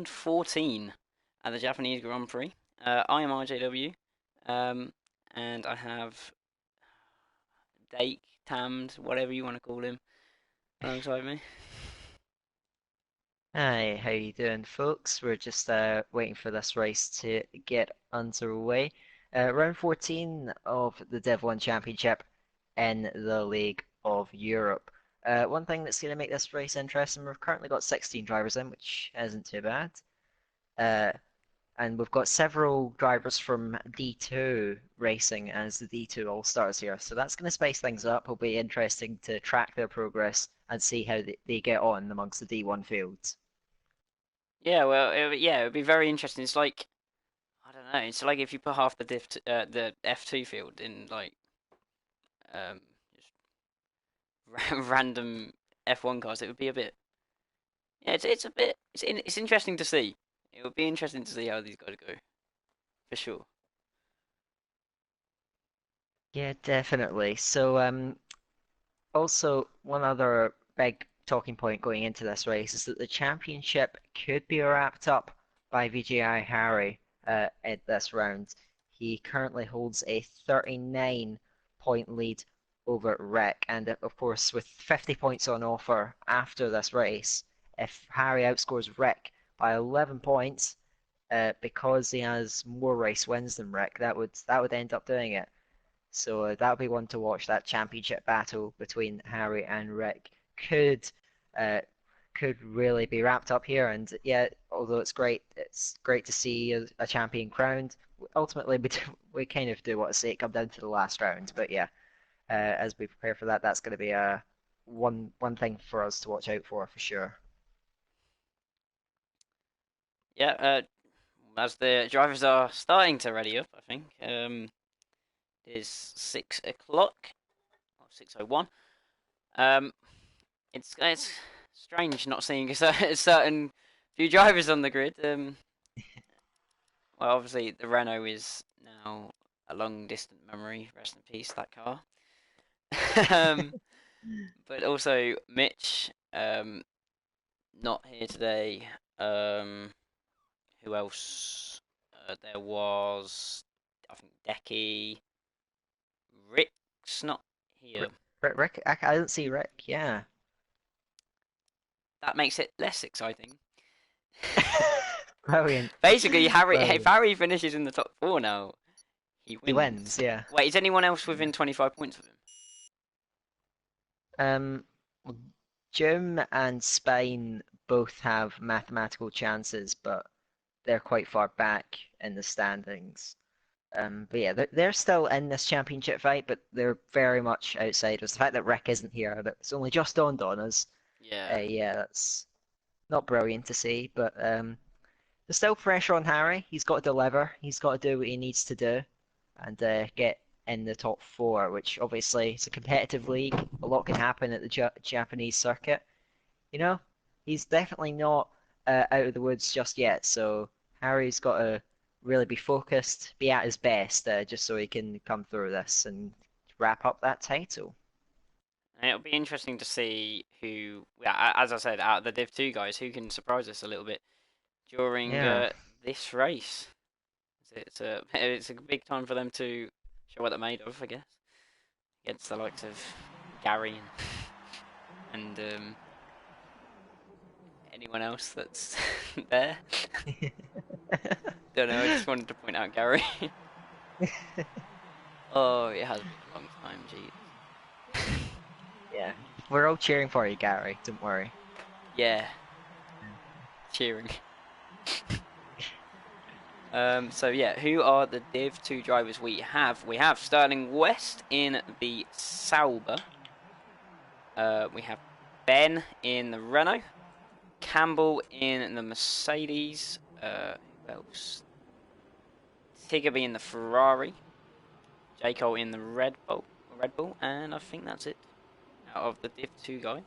round 14 at the Japanese Grand Prix. I am RJW, um, and I have Dake, Tammed, whatever you want to call him, alongside me. Hi, how you doing, folks? We're just waiting for this race to get underway. Round 14 of the Div 1 Championship in the League of Europe. One thing that's going to make this race interesting, we've currently got 16 drivers in, which isn't too bad. Uh, and we've got several drivers from D2 racing as the D2 All-Stars here. So that's going to spice things up. It'll be interesting to track their progress and see how they get on amongst the D1 fields. Yeah, well, it would be very interesting. It's like I don't know. It's like if you put half the F2 field in like just random F1 cars, it would be a bit. Yeah, it's a bit. It's interesting to see. It would be interesting to see how these guys go for sure. Yeah, definitely. So, also one other big talking point going into this race is that the championship could be wrapped up by VGI Harry at this round. He currently holds a 39 point lead over Rick, and of course, with 50 points on offer after this race, if Harry outscores Rick by 11 points, because he has more race wins than Rick, that would end up doing it. So that'll be one to watch. That championship battle between Harry and Rick could uh, could really be wrapped up here. And yeah, although it's great to see a champion crowned. Ultimately, we kind of do want to see it come down to the last round. But yeah, as we prepare for that, that's going to be one thing for us to watch out for sure. Yeah, as the drivers are starting to ready up, I think it is 6 o'clock or 6:01. Um, it's strange not seeing a certain few drivers on the grid. Well, obviously the Renault is now a long distant memory. Rest in peace, that car. um, but also Mitch, not here today. Um, who else? There was, I think, Decky. Rick's not here. Rick, I didn't see Rick. Yeah. That makes it less exciting. Brilliant. Basically, if Brilliant. Harry finishes in the top four now, he He wins, wins. yeah. Wait, is anyone else Yeah. within 25 points of him? Well, Jim and Spain both have mathematical chances, but they're quite far back in the standings. But yeah, they're still in this championship fight, but they're very much outsiders. The fact that Rick isn't here, that it's only just dawned on us. Yeah. Yeah, that's not brilliant to see, but there's still pressure on Harry. He's got to deliver. He's got to do what he needs to do and get in the top four, which obviously is a competitive league. A lot can happen at the Japanese circuit. You know, he's definitely not out of the woods just yet. So Harry's got to really be focused, be at his best, just so he can come through this and wrap up that title. And it'll be interesting to see who, yeah, as I said, out of the Div 2 guys, who can surprise us a little bit during Yeah. this race. It's a big time for them to show what they're made of, I guess, against the likes of Gary and anyone else that's there. Don't know. I just wanted to point out Gary. Oh, it has been a long time. Gee. Yeah. We're all cheering for you, Gary. Don't worry. Yeah, cheering. So yeah, who are the Div 2 drivers we have? We have Sterling West in the Sauber. We have Ben in the Renault. Campbell in the Mercedes. Who else? Tiggerby in the Ferrari. Jaco in the Red Bull, and I think that's it out of the Div 2 guys.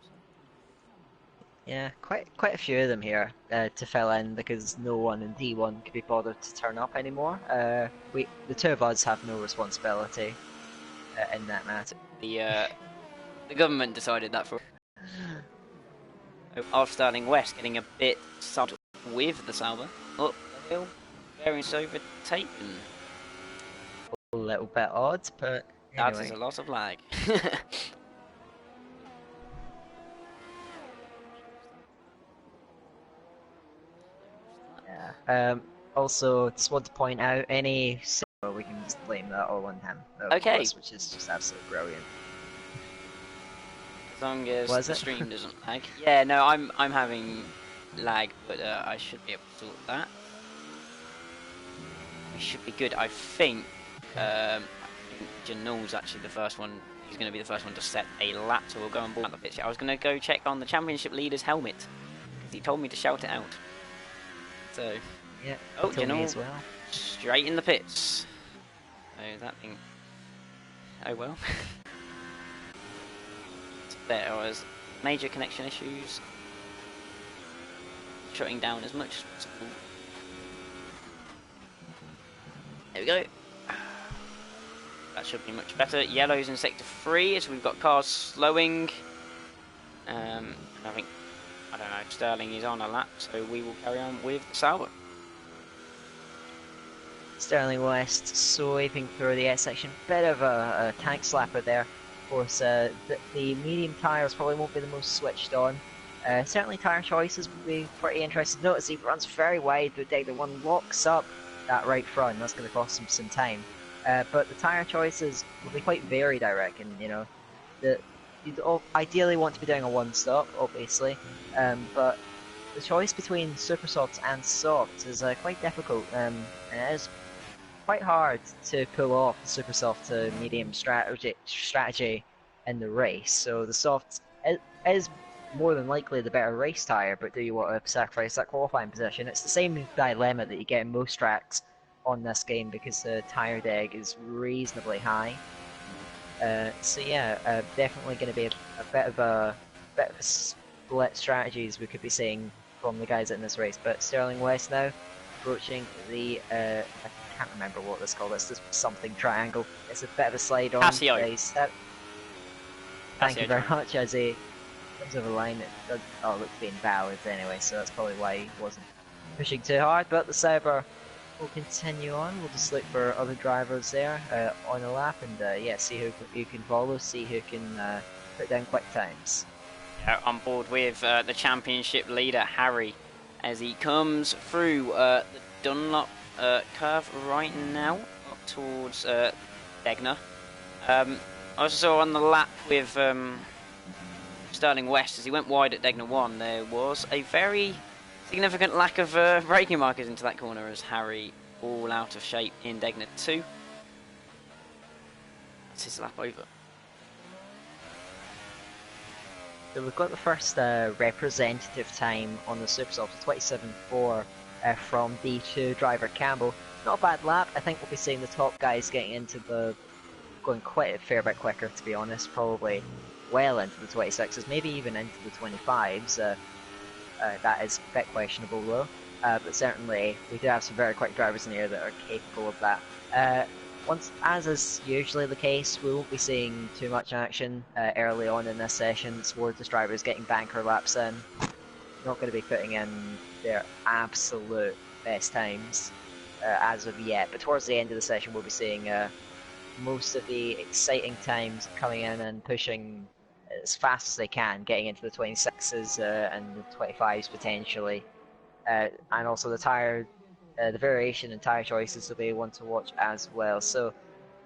Yeah, quite a few of them here to fill in because no one in D1 could be bothered to turn up anymore. The two of us have no responsibility in that matter. The government decided that for of Sterling West getting a bit subtle. with the Sauber. Up the hill, variance overtaken. A little bit odd, but That is anyway. a lot of lag. Yeah. Also, just want to point out any we can just blame that all on him, of Okay. course, which is just absolutely brilliant. As long as Was the it? stream doesn't lag. Yeah, no, I'm having lag, but I should be able to sort that. We should be good. I think Janul's actually the first one. He's going to be the first one to set a lap, so we'll go on board the pitch. I was going to go check on the championship leader's helmet because he told me to shout it out. So, Yeah. oh, Told me Janul, as well. straight in the pits. So that thing. Oh well. There was major connection issues. Shutting down as much as possible. There we go. That should be much better. Yellow's in sector 3 as we've got cars slowing. I think, I don't know, Sterling is on a lap, so we will carry on with the Sauber. Sterling West sweeping through the S section. Bit of a tank slapper there. Of course, the medium tyres probably won't be the most switched on. Certainly tyre choices would be pretty interesting. Notice he runs very wide, but Degner 1 locks up that right front. That's going to cost him some time. But the tyre choices will be quite varied, I reckon. You know, you'd ideally want to be doing a one-stop, obviously, but the choice between super softs and softs is quite difficult, and it is quite hard to pull off the super soft to medium strategy in the race. So the soft is more than likely the better race tyre, but do you want to sacrifice that qualifying position? It's the same dilemma that you get in most tracks on this game because the tyre deg is reasonably high. So yeah, definitely going to be a bit of a split strategies we could be seeing from the guys in this race. But Sterling West now approaching the I can't remember what this called. It's this something triangle. It's a bit of a slide on. Passio. Thank you very much. As he comes over the line, it does, looks being bowed anyway, so that's probably why he wasn't pushing too hard. But the Sauber will continue on. We'll just look for other drivers there on the lap, and yeah, see who can follow, see who can put down quick times. Yeah, on board with the championship leader Harry as he comes through the Dunlop curve right now up towards Degner. I also saw on the lap with Sterling West as he went wide at Degner 1, there was a very significant lack of braking markers into that corner as Harry all out of shape in Degner 2. That's his lap over. So we've got the first representative time on the Supersoft, 27.4 from D2 driver Campbell. Not a bad lap. I think we'll be seeing the top guys getting into going quite a fair bit quicker, to be honest. Probably well into the 26s, maybe even into the 25s. That is a bit questionable though. But certainly we do have some very quick drivers in here that are capable of that. As is usually the case, we won't be seeing too much action early on in this session towards the drivers getting banker laps in. Not going to be putting in their absolute best times as of yet, but towards the end of the session we'll be seeing most of the exciting times coming in and pushing as fast as they can, getting into the 26s and the 25s potentially. And also the variation in tyre choices will be one to watch as well. So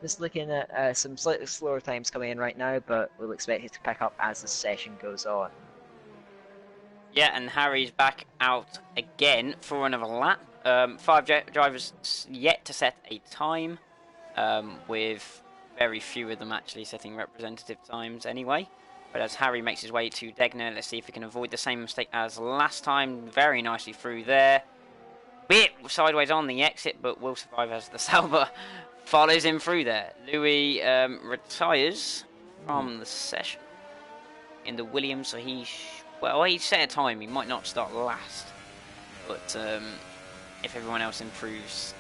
just looking at some slightly slower times coming in right now, but we'll expect it to pick up as the session goes on. Yeah, and Harry's back out again for another lap. 5 drivers yet to set a time, with very few of them actually setting representative times anyway. But as Harry makes his way to Degner, let's see if he can avoid the same mistake as last time. Very nicely through there. Bit sideways on the exit, but will survive as the Sauber follows him through there. Louis retires from the session in the Williams, so he set a time. He might not start last, but if everyone else improves,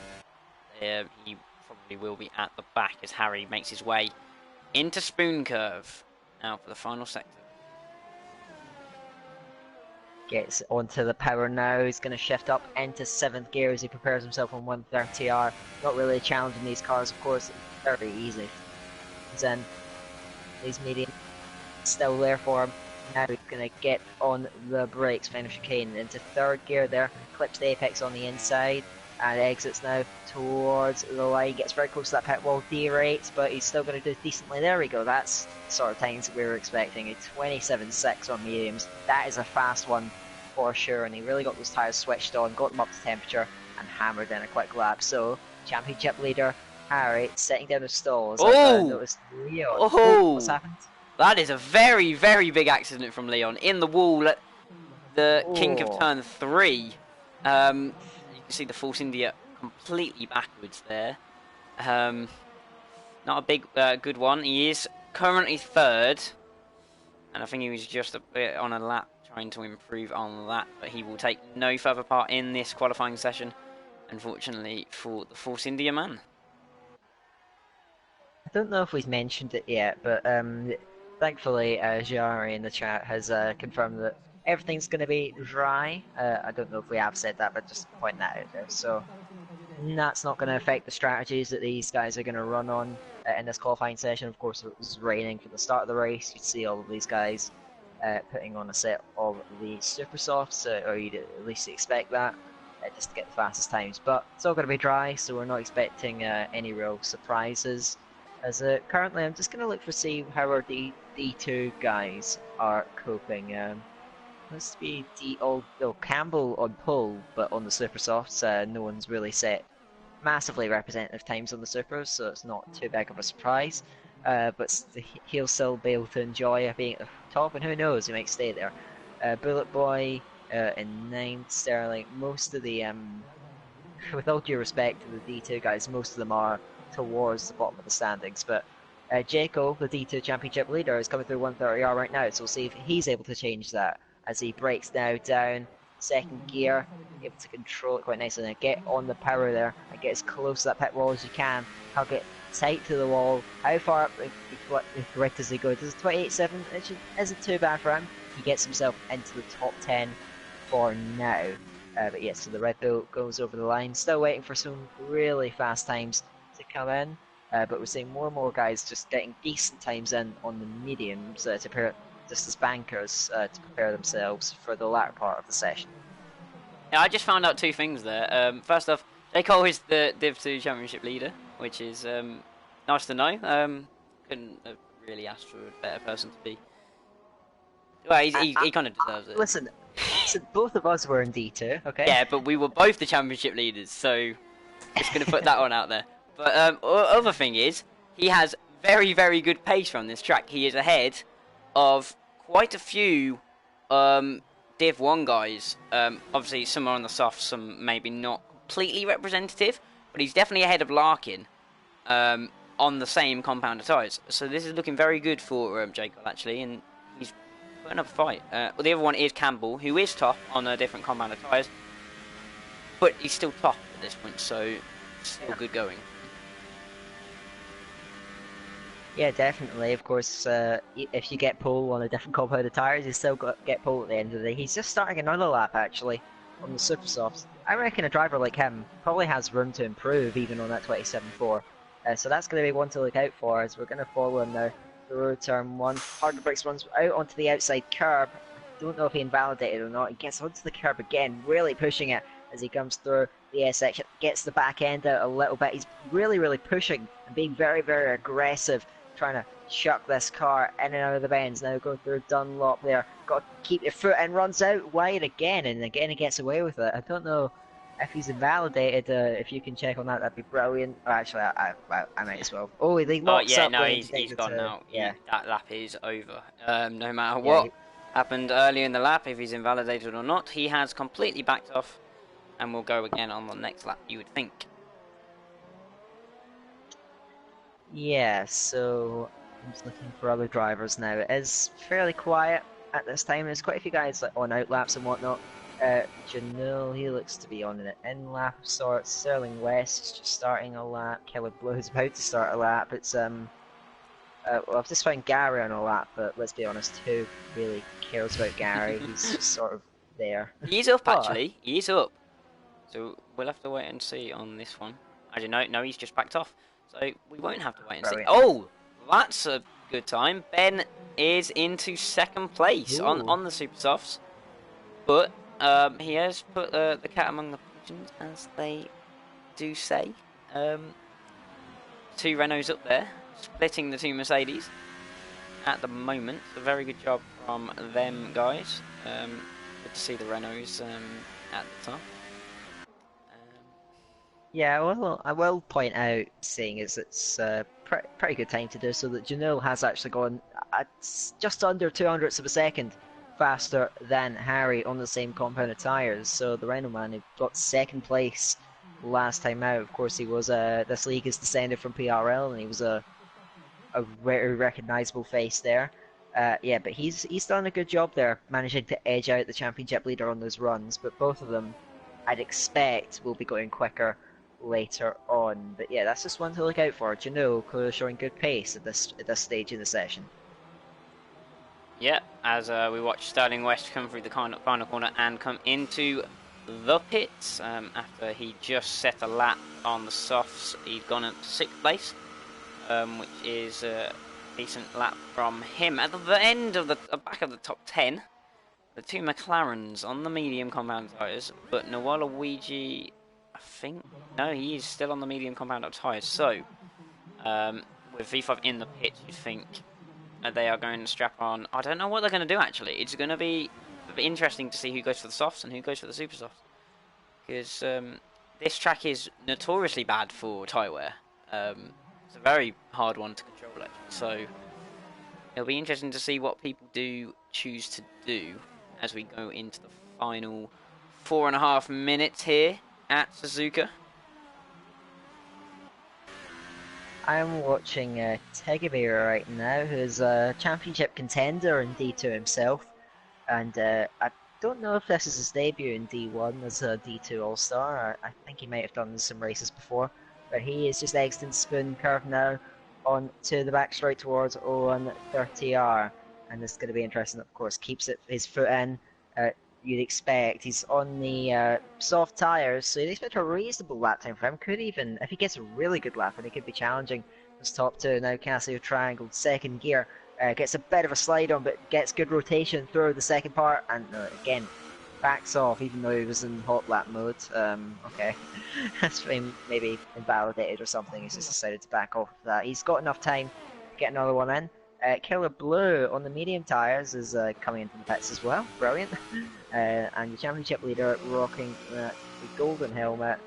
he probably will be at the back as Harry makes his way into Spoon Curve now for the final sector. Gets onto the power now. He's going to shift up into 7th gear as he prepares himself on 130R. Not really challenging these cars, of course. Very easy. He's in. These medium still there for him. Now he's going to get on the brakes. Final chicane into 3rd gear there. Clips the apex on the inside. And exits now towards the line. Gets very close to that pit wall. Derates, but he's still going to do decently. There we go. That's the sort of times that we were expecting. A 27.6 on mediums. That is a fast one for sure. And he really got those tyres switched on, got them up to temperature, and hammered in a quick lap. So, championship leader Harry setting down the stalls. Oh! Noticed Leon. Oh! What's happened? That is a very, very big accident from Leon. In the wall at the kink of turn 3. You can see the Force India completely backwards there. Not a big, good one. He is currently 3rd. And I think he was just a bit on a lap trying to improve on that. But he will take no further part in this qualifying session, unfortunately, for the Force India man. I don't know if we've mentioned it yet, but thankfully Jari in the chat has confirmed that everything's going to be dry. I don't know if we have said that, but just point that out there. So that's not going to affect the strategies that these guys are going to run on in this qualifying session. Of course, it was raining for the start of the race. You'd see all of these guys putting on a set of the super softs, or you'd at least expect that, just to get the fastest times. But it's all going to be dry, so we're not expecting any real surprises. As currently, I'm just going to look for see how our D2 guys are coping. Must be Campbell on pole, but on the super softs, no one's really set massively representative times on the supers, so it's not too big of a surprise. But he'll still be able to enjoy being at the top, and who knows, he might stay there. Bullet Boy in 9th, Sterling. Most of the, with all due respect to the D2 guys, most of them are towards the bottom of the standings. But Jaco, the D2 Championship leader, is coming through 130R right now, so we'll see if he's able to change that as he breaks now down 2nd gear, able to control it quite nicely. Now get on the power there and get as close to that pit wall as you can. Hug it tight to the wall. How far up the grid does he go? Does 28.7? It isn't too bad for him. He gets himself into the top 10 for now. But yes, so the Red Bull goes over the line. Still waiting for some really fast times to come in. But we're seeing more and more guys just getting decent times in on the mediums to prepare, just as bankers, to prepare themselves for the latter part of the session. Yeah, I just found out 2 things there. First off, J. Cole is the Div 2 Championship leader, which is nice to know. Couldn't have really asked for a better person to be. Well, he kind of deserves it. Listen, both of us were in D2, okay? Yeah, but we were both the championship leaders, so just going to put that one out there. But other thing is, he has very, very good pace from this track. He is ahead of quite a few Div 1 guys. Obviously, some are on the soft, some maybe not completely representative, but he's definitely ahead of Larkin on the same compound of tyres. So this is looking very good for Jacob, actually, and he's putting up a fight. Well, the other one is Campbell, who is top on a different compound of tyres, but he's still top at this point, so still good going. Yeah, definitely. Of course, if you get pole on a different compound of tyres, you still get pole at the end of the day. He's just starting another lap, actually, on the super softs. I reckon a driver like him probably has room to improve, even on that 27.4. So that's going to be one to look out for, as we're going to follow him now through turn 1. Hard Bricks runs out onto the outside curb. I don't know if he invalidated or not. He gets onto the curb again, really pushing it as he comes through the S section. Gets the back end out a little bit. He's really, really pushing and being very, very aggressive, trying to chuck this car in and out of the bends. Now going through Dunlop there. Got to keep your foot in, runs out wide again, and again he gets away with it. I don't know if he's invalidated. If you can check on that, that'd be brilliant. Oh, actually, I might as well. Oh, they locks up. No, he's gone now. Yeah, that lap is over. No matter what happened earlier in the lap, if he's invalidated or not, he has completely backed off, and will go again on the next lap, you would think. Yeah, so I'm just looking for other drivers now. It is fairly quiet at this time. There's quite a few guys like on out laps and whatnot. Janul, he looks to be on an in lap of sorts. Sterling West is just starting a lap. Kelly Blue is about to start a lap. It's well, I've just found Gary on a lap, but let's be honest, who really cares about Gary? He's just sort of there. He is up, But actually. He is up. So we'll have to wait and see on this one. I don't know. No, he's just backed off. So we won't have to wait and see. brilliant. Oh, that's a good time. Ben is into second place Ooh. on the Super Softs. But he has put the cat among the pigeons, as they do say. Two Renaults up there, splitting the two Mercedes at the moment. A very good job from them guys. Good to see the Renaults at the top. Yeah, well, I will point out, seeing as it's a pretty good time to do so, that Janelle has actually gone at just under 200ths of a second faster than Harry on the same compound of tyres. So the Renault man who got second place last time out, of course, he was this league is descended from PRL, and he was a very recognisable face there. Yeah, but he's done a good job there, managing to edge out the championship leader on those runs. But both of them, I'd expect, will be going quicker later on. But yeah, that's just one to look out for. Janelle clearly showing good pace at this stage in the session. Yeah, as we watch Sterling West come through the final corner and come into the pits after he just set a lap on the softs. He'd gone up to 6th place, which is a decent lap from him. At the end of the back of the top 10, the two McLarens on the medium compound tyres, but Nawala Luigi, I think, no, he is still on the medium compound tyres. So, with V5 in the pit, you think they are going to strap on. I don't know what they're going to do actually. It's going to be interesting to see who goes for the softs and who goes for the super softs, because this track is notoriously bad for tyre wear. It's a very hard one to control actually. So it'll be interesting to see what people do choose to do as we go into the final 4.5 minutes here at Suzuka. I'm watching Tegabir right now, who's a championship contender in D2 himself, and I don't know if this is his debut in D1 as a D2 All-Star. I think he might have done some races before, but he is just exiting Spoon Curve now on to the back straight towards 0-30R, and this is going to be interesting. Of course, keeps his foot in. You'd expect he's on the soft tyres, so you'd expect a reasonable lap time for him. Could even, if he gets a really good lap, and he could be challenging those top two. Now Casio Triangle, second gear, gets a bit of a slide on, but gets good rotation through the second part, and again, backs off, even though he was in hot lap mode. Okay, that's maybe invalidated or something. He's just decided to back off of that. He's got enough time to get another one in. Killer Blue on the medium tyres is coming into the pits as well. Brilliant. And the championship leader rocking the golden helmet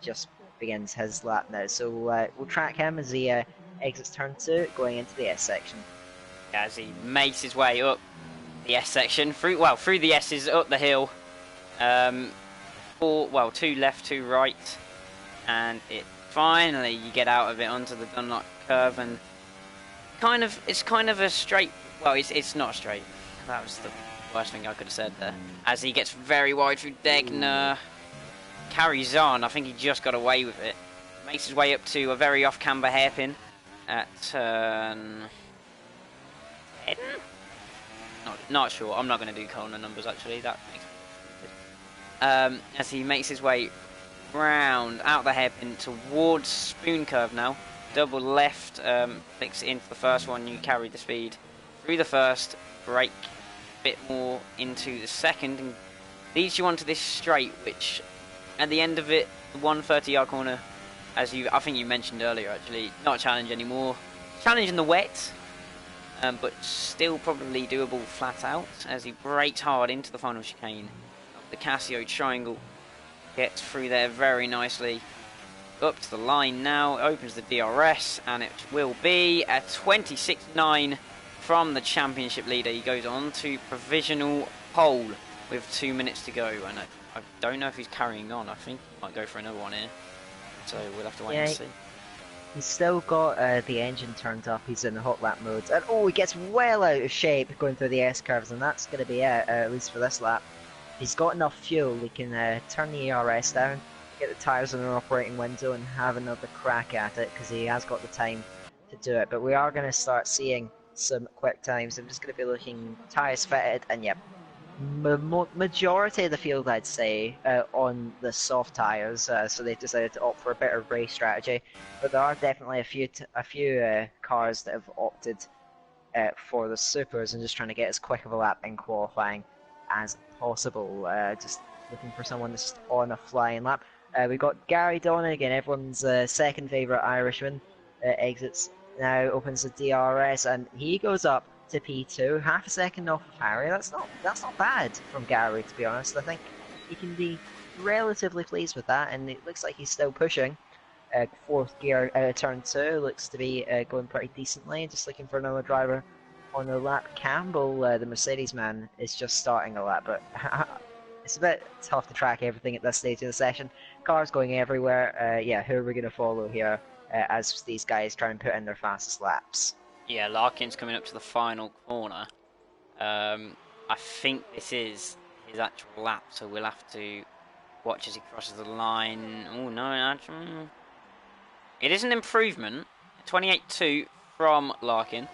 just begins his lap now. So we'll track him as he exits turn 2, going into the S section. As he makes his way up the S section, through the S's, up the hill. 2 left, 2 right, and it finally you get out of it onto the Dunlop curve, and it's kind of a straight. Well, it's not straight. That was the worst thing I could have said there. As he gets very wide through Degner, carries on. I think he just got away with it. Makes his way up to a very off-camber hairpin at turn 10. Not sure. I'm not going to do corner numbers actually. That makes me stupid. As he makes his way round out the hairpin towards Spoon Curve now. Double left, flicks it into the first one, you carry the speed through the first, brake a bit more into the second, and leads you onto this straight, which at the end of it, the 130-yard corner, I think you mentioned earlier actually, not a challenge anymore. Challenge in the wet, but still probably doable flat out, as he brakes hard into the final chicane. The Casio Triangle gets through there very nicely. Up to the line now, opens the DRS, and it will be a 26.9 from the championship leader. He goes on to provisional pole with 2 minutes to go, and I don't know if he's carrying on. I think he might go for another one here, so we'll have to wait and see. He's still got the engine turned up. He's in the hot lap mode, and he gets well out of shape going through the S curves, and that's going to be it, at least for this lap. He's got enough fuel. He can turn the ERS down, get the tyres in an operating window, and have another crack at it, because he has got the time to do it. But we are going to start seeing some quick times. I'm just going to be looking tyres fitted, and yep, majority of the field, I'd say, on the soft tires. So they've decided to opt for a better race strategy. But there are definitely a few cars that have opted for the supers and just trying to get as quick of a lap in qualifying as possible. Just looking for someone that's just on a flying lap. We've got Gary Donegan, everyone's second favourite Irishman, exits now, opens the DRS, and he goes up to P2, half a second off of Harry. That's not bad from Gary, to be honest. I think he can be relatively pleased with that, and it looks like he's still pushing. Fourth gear out of turn 2 looks to be going pretty decently. Just looking for another driver on the lap. Campbell, the Mercedes man, is just starting a lap, but it's a bit tough to track everything at this stage of the session. Cars going everywhere. Yeah, who are we going to follow here as these guys try and put in their fastest laps? Yeah, Larkin's coming up to the final corner. I think this is his actual lap, so we'll have to watch as he crosses the line. Oh no, actually, it is an improvement. 28.2 from Larkin,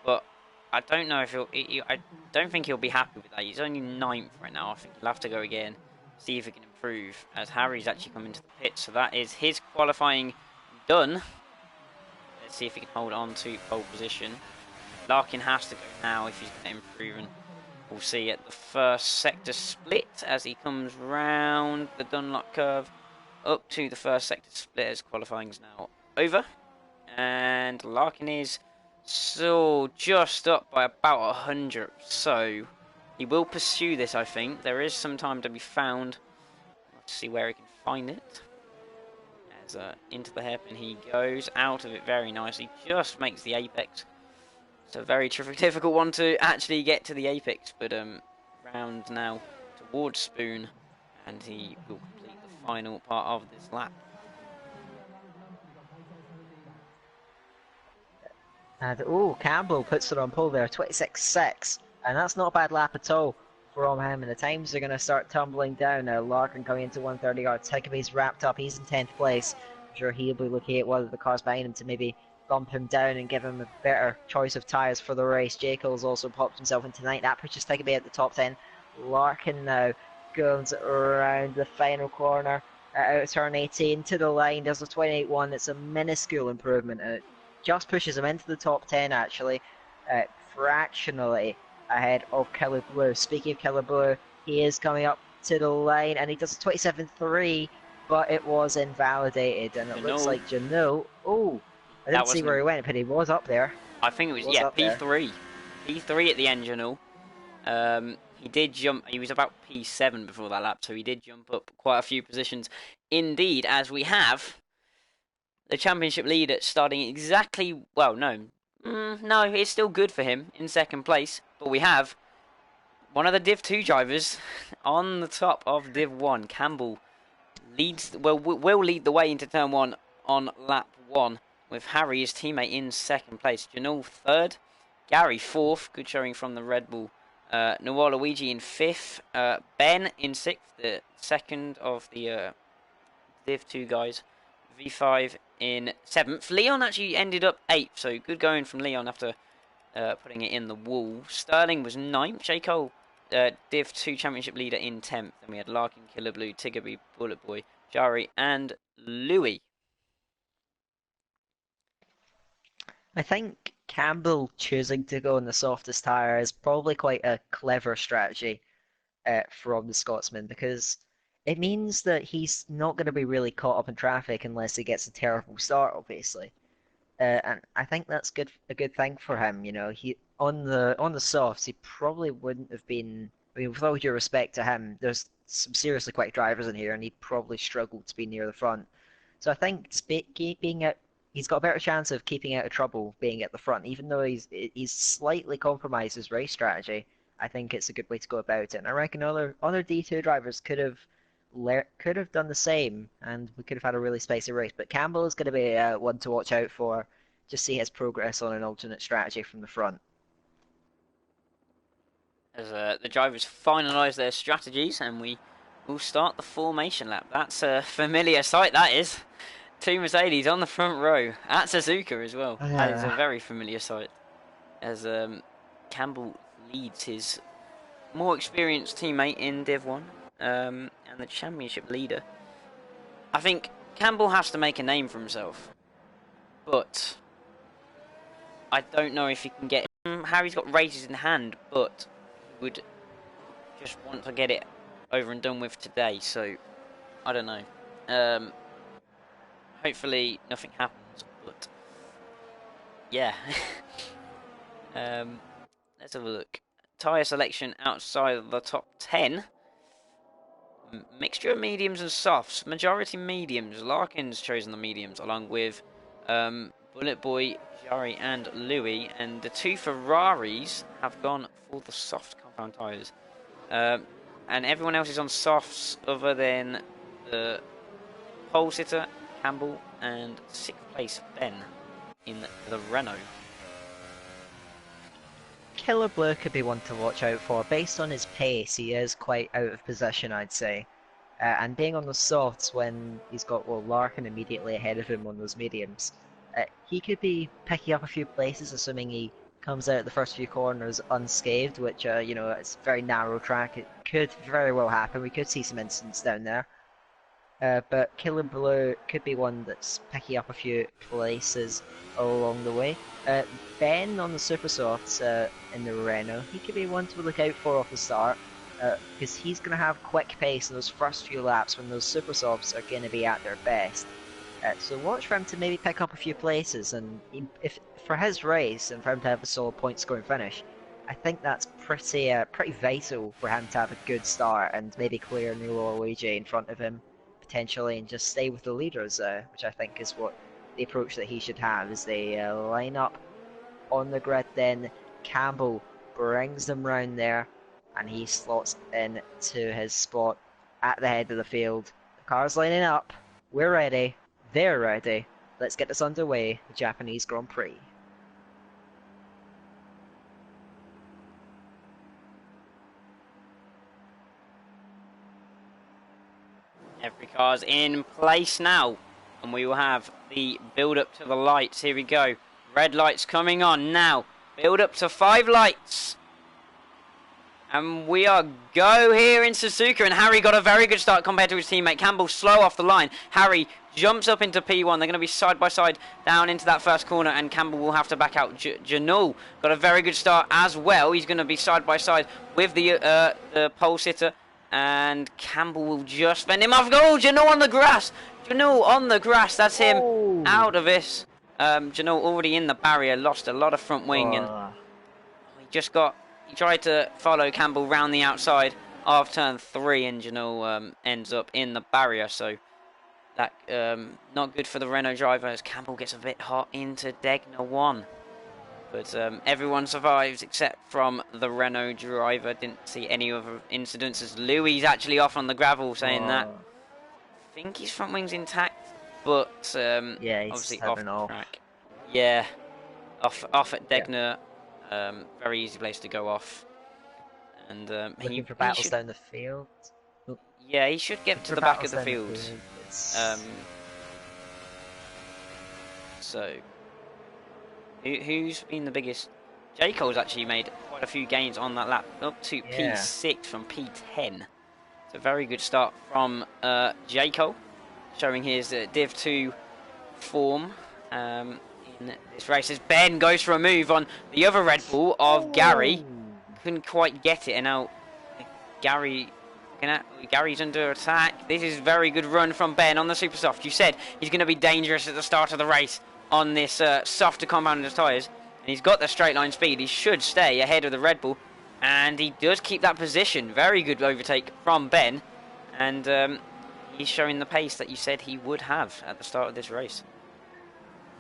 but I don't know if I don't think he'll be happy with that. He's only 9th right now. I think he'll have to go again, see if he can improve. As Harry's actually come into the pit, so that is his qualifying done. Let's see if he can hold on to pole position. Larkin has to go now if he's going to improve, and we'll see at the first sector split as he comes round the Dunlop curve up to the first sector split as qualifying is now over. And Larkin is so just up by about 100, so he will pursue this, I think. There is some time to be found. Let's see where he can find it. As into the hairpin he goes, out of it very nicely, just makes the apex. It's a very difficult one to actually get to the apex, but round now towards Spoon, and he will complete the final part of this lap. And Campbell puts it on pole there, 26.6, and that's not a bad lap at all from him. And the times are going to start tumbling down now. Larkin coming into 130 yards. Hickaby's wrapped up. He's in 10th place. I'm sure he'll be looking at one of the cars behind him to maybe bump him down and give him a better choice of tyres for the race. Jekyll's also popped himself into 9th. That pushes Hickaby at the top 10. Larkin now goes around the final corner out of turn 18 to the line. There's a 28.1. It's a minuscule improvement. And it just pushes him into the top 10 actually, fractionally ahead of Killer Blue. Speaking of Killer Blue, he is coming up to the line and he does a 27.3, but it was invalidated, and it looks like Janot. Oh, I didn't see where he went, but he was up there. I think it was yeah, P3. P3 at the end, Janot. He did jump, he was about P7 before that lap, so he did jump up quite a few positions indeed, as we have the championship leader starting exactly, well, no, it's still good for him in second place, but we have one of the Div 2 drivers on the top of Div 1. Campbell will lead the way into turn 1 on lap 1, with Harry, his teammate, in second place. Janul third, Gary fourth, good showing from the Red Bull. Noah Luigi in fifth, Ben in sixth, the second of the Div 2 guys. V5 in 7th. Leon actually ended up 8th, so good going from Leon after putting it in the wall. Sterling was 9th. J. Cole, Div 2 championship leader, in 10th. Then we had Larkin, Killer Blue, Tiggerby, Bullet Boy, Jari, and Louis. I think Campbell choosing to go on the softest tyre is probably quite a clever strategy from the Scotsman, because it means that he's not going to be really caught up in traffic unless he gets a terrible start, obviously. And I think that's a good thing for him. You know, he on the softs, he probably wouldn't have been. I mean, with all due respect to him, there's some seriously quick drivers in here, and he'd probably struggled to be near the front. So I think he's got a better chance of keeping out of trouble being at the front, even though he's slightly compromised his race strategy. I think it's a good way to go about it, and I reckon other D2 drivers could have done the same, and we could have had a really spicy race. But Campbell is going to be one to watch out for, just see his progress on an alternate strategy from the front. As the drivers finalise their strategies, and we will start the formation lap. That's a familiar sight, that is. 2 Mercedes on the front row at Suzuka as well. Yeah. That is a very familiar sight. As Campbell leads his more experienced teammate in Div 1 and the championship leader. I think Campbell has to make a name for himself, but I don't know if he can get... Harry's got races in hand, but he would just want to get it over and done with today, so I don't know. Hopefully nothing happens, but yeah. Let's have a look. Tyre selection outside of the top 10. Mixture of mediums and softs. Majority mediums. Larkin's chosen the mediums, along with Bullet Boy, Jari, and Louis. And the two Ferraris have gone for the soft compound tyres. And everyone else is on softs other than the pole sitter, Campbell, and 6th place, Ben, in the Renault. Killer Blue could be one to watch out for. Based on his pace, he is quite out of position, I'd say. And being on the softs when he's got Larkin immediately ahead of him on those mediums, he could be picking up a few places, assuming he comes out the first few corners unscathed, which, you know, it's a very narrow track. It could very well happen. We could see some incidents down there. But Killer Blue could be one that's picking up a few places along the way. Ben on the Super Softs in the Renault, he could be one to look out for off the start, because he's going to have quick pace in those first few laps when those Super Softs are going to be at their best. So watch for him to maybe pick up a few places, and if for his race and for him to have a solid point scoring finish, I think that's pretty vital for him to have a good start and maybe clear Nilo Luigi in front of him potentially and just stay with the leaders, which I think is what the approach that he should have as they line up on the grid. Then Campbell brings them round there and he slots in to his spot at the head of the field. The car's lining up, we're ready, they're ready, let's get this underway, the Japanese Grand Prix. Every car's in place now, and we will have the build up to the lights. Here we go. Red lights coming on now. Build up to 5 lights. And we are go here in Suzuka, and Harry got a very good start compared to his teammate. Campbell slow off the line. Harry jumps up into P1. They're going to be side by side down into that first corner, and Campbell will have to back out. Janul got a very good start as well. He's going to be side by side with the pole sitter. And Campbell will just fend him off. Oh, Janul on the grass. Janul on the grass. That's him out of this. Janul already in the barrier. Lost a lot of front wing. And he tried to follow Campbell round the outside of turn 3. And Janul ends up in the barrier. So that not good for the Renault driver as Campbell gets a bit hot into Degner 1. But everyone survives except from the Renault driver. Didn't see any other incidents as Louis actually off on the gravel saying that. I think his front wing's intact, but yeah, he's obviously off the off. track. Yeah, off at Degner. Yeah. Very easy place to go off. And looking for battles down the field. Yeah, he should get to the back of the field. So... Who's been the biggest? J. Cole's actually made quite a few gains on that lap, up to P6 from P10. It's a very good start from J. Cole, showing his Div 2 form in this race. As Ben goes for a move on the other Red Bull of Gary, couldn't quite get it, and now Gary's under attack. This is a very good run from Ben on the Super Soft. You said he's going to be dangerous at the start of the race on this softer compound tyres, and he's got the straight line speed. He should stay ahead of the Red Bull, and he does keep that position. Very good overtake from Ben, and he's showing the pace that you said he would have at the start of this race.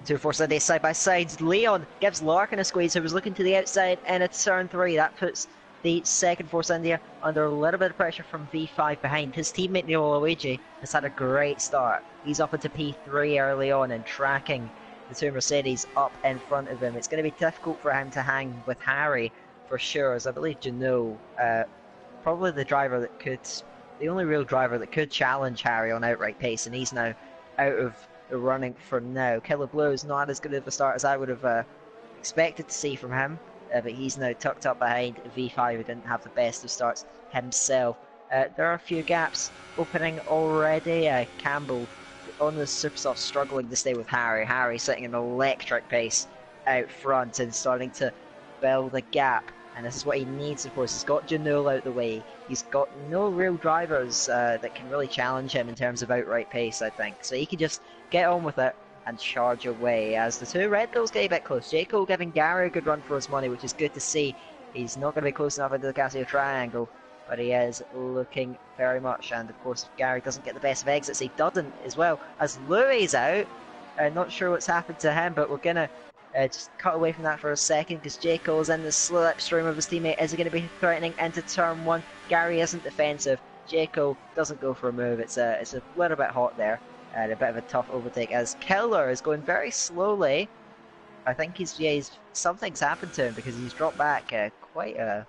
2 Force India side by side. Leon gives Larkin a squeeze, who was looking to the outside, and it's turn 3. That puts the second Force India under a little bit of pressure from V5 behind. His teammate Nilo Luigi has had a great start. He's up into P3 early on and tracking the 2 Mercedes up in front of him. It's going to be difficult for him to hang with Harry for sure, as I believe Janot, probably the only real driver that could challenge Harry on outright pace, and he's now out of the running for now. Killer Blue is not as good of a start as I would have expected to see from him. but he's now tucked up behind V5, who didn't have the best of starts himself. There are a few gaps opening already. Campbell on the Supersoft struggling to stay with Harry. Harry setting an electric pace out front and starting to build a gap. And this is what he needs, of course. He's got Janul out the way. He's got no real drivers that can really challenge him in terms of outright pace, I think. So he can just get on with it and charge away as the two Red Bulls get a bit close. Jayco giving Gary a good run for his money, which is good to see. He's not going to be close enough into the Casio Triangle, but he is looking very much. And of course, if Gary doesn't get the best of exits, he doesn't as well as Louis out. Not sure what's happened to him, but we're going to just cut away from that for a second because Jayco is in the slipstream of his teammate. Is he going to be threatening into turn one? Gary isn't defensive. Jayco doesn't go for a move. It's a little bit hot there. And a bit of a tough overtake as Killer is going very slowly. I think he's something's happened to him because he's dropped back quite a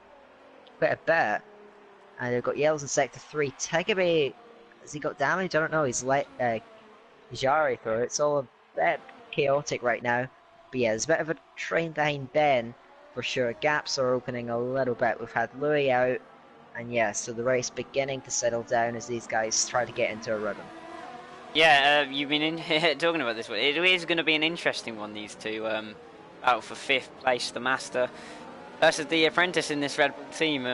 bit. And they've got yellows in sector 3. Tegabe, has he got damage? I don't know. He's let Jari through. It's all a bit chaotic right now. But yeah, there's a bit of a train behind Ben for sure. Gaps are opening a little bit. We've had Louis out. And yeah, so the race beginning to settle down as these guys try to get into a rhythm. Yeah, you've been talking about this one. It is going to be an interesting one, these two. Out for 5th place, the Master versus the Apprentice in this Red Bull team.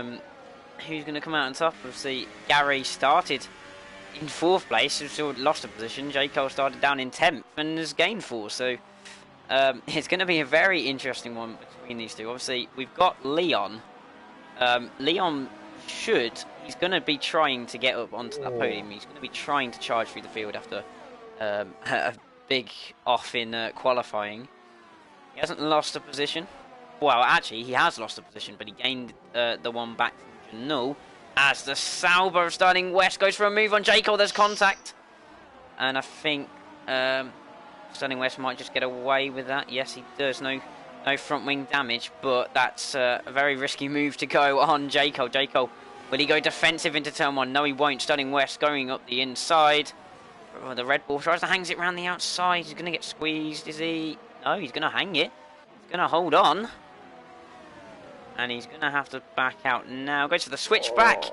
Who's going to come out on top? Obviously, Gary started in 4th place, so lost a position. J. Cole started down in 10th and has gained 4. So it's going to be a very interesting one between these two. Obviously, we've got Leon. Leon he's going to be trying to get up onto that podium. He's going to be trying to charge through the field after a big off in qualifying. He hasn't lost a position. Well, actually, he has lost a position, but he gained the one back from Janul. As the Sauber of Starting West goes for a move on Jacob, there's contact. And I think Starting West might just get away with that. Yes, he does. No front wing damage, but that's a very risky move to go on Jacob. Jacob, will he go defensive into turn 1? No, he won't. Starting West going up the inside. Oh, the Red Bull tries to hang it around the outside. He's going to get squeezed, is he? No, he's going to hang it. He's going to hold on. And he's going to have to back out now. Goes for the switchback.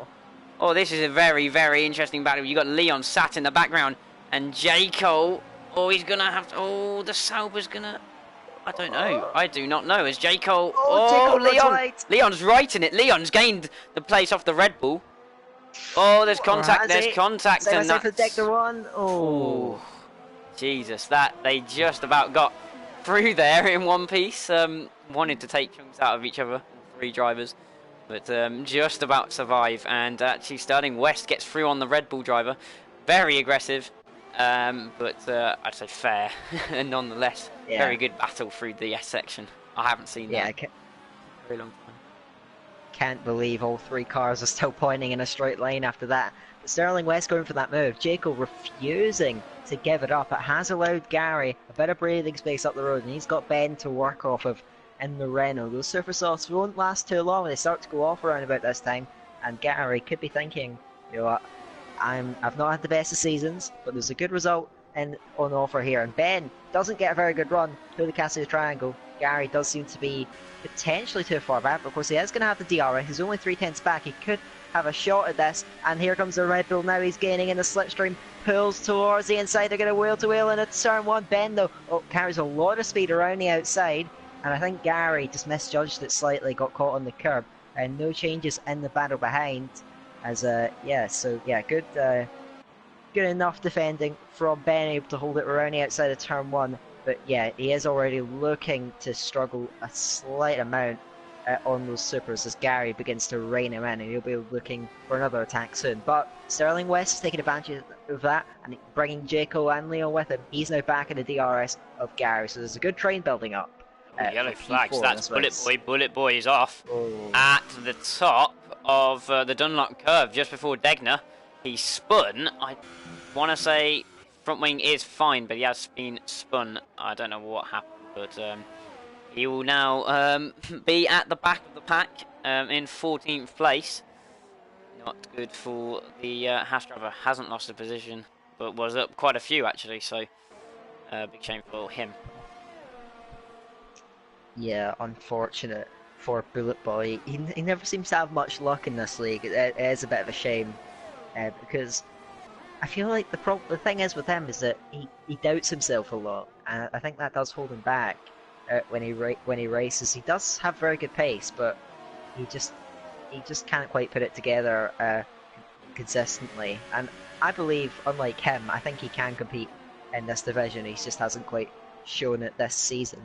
Oh, this is a very, very interesting battle. You've got Leon sat in the background. And Jacob. Oh, he's going to have to... Oh, the Sauber's going to... I don't know. I do not know. As J. Cole... Oh, Leon! Right. Leon's right in it. Leon's gained the place off the Red Bull. Oh, there's contact. There's contact. And that's... Decker 1. Oh. Jesus, that they just about got through there in one piece. Wanted to take chunks out of each other, 3 drivers. But just about survive. And actually, Starting West gets through on the Red Bull driver. Very aggressive. But I'd say fair, and nonetheless, very good battle through the S section. I haven't seen that in a very long time. Can't believe all 3 cars are still pointing in a straight line after that. But Sterling West going for that move. Jacob refusing to give it up. It has allowed Gary a bit of breathing space up the road, and he's got Ben to work off of in the Renault. Those super softs won't last too long. They start to go off around about this time, and Gary could be thinking, you know what? I've not had the best of seasons, but there's a good result on offer here. And Ben doesn't get a very good run through the Casio Triangle. Gary does seem to be potentially too far back, but of course he is going to have the DRS. He's only 3/10 back. He could have a shot at this. And here comes the Red Bull now. He's gaining in the slipstream. Pulls towards the inside. They're going to wheel to wheel in a turn 1. Ben, though, carries a lot of speed around the outside. And I think Gary just misjudged it slightly, got caught on the curb. And no changes in the battle behind. As good enough defending from Ben, able to hold it around the outside of turn 1. But yeah, he is already looking to struggle a slight amount on those supers as Gary begins to rein him in, and he'll be looking for another attack soon. But Sterling West is taking advantage of that and bringing Jaco and Leon with him. He's now back in the DRS of Gary, so there's a good train building up. Yellow flags, that's Bullet Boy is off at the top of the Dunlop curve just before Degner. He spun. I want to say front wing is fine, but he has been spun. I don't know what happened, but he will now be at the back of the pack in 14th place. Not good for the Haas driver. Hasn't lost a position, but was up quite a few actually, so big shame for him. Yeah, unfortunate for Bullet Boy. He never seems to have much luck in this league. It is a bit of a shame because I feel like the thing is with him is that he doubts himself a lot, and I think that does hold him back when he races. He does have very good pace, but he just can't quite put it together consistently. And I believe, unlike him, I think he can compete in this division. He just hasn't quite shown it this season.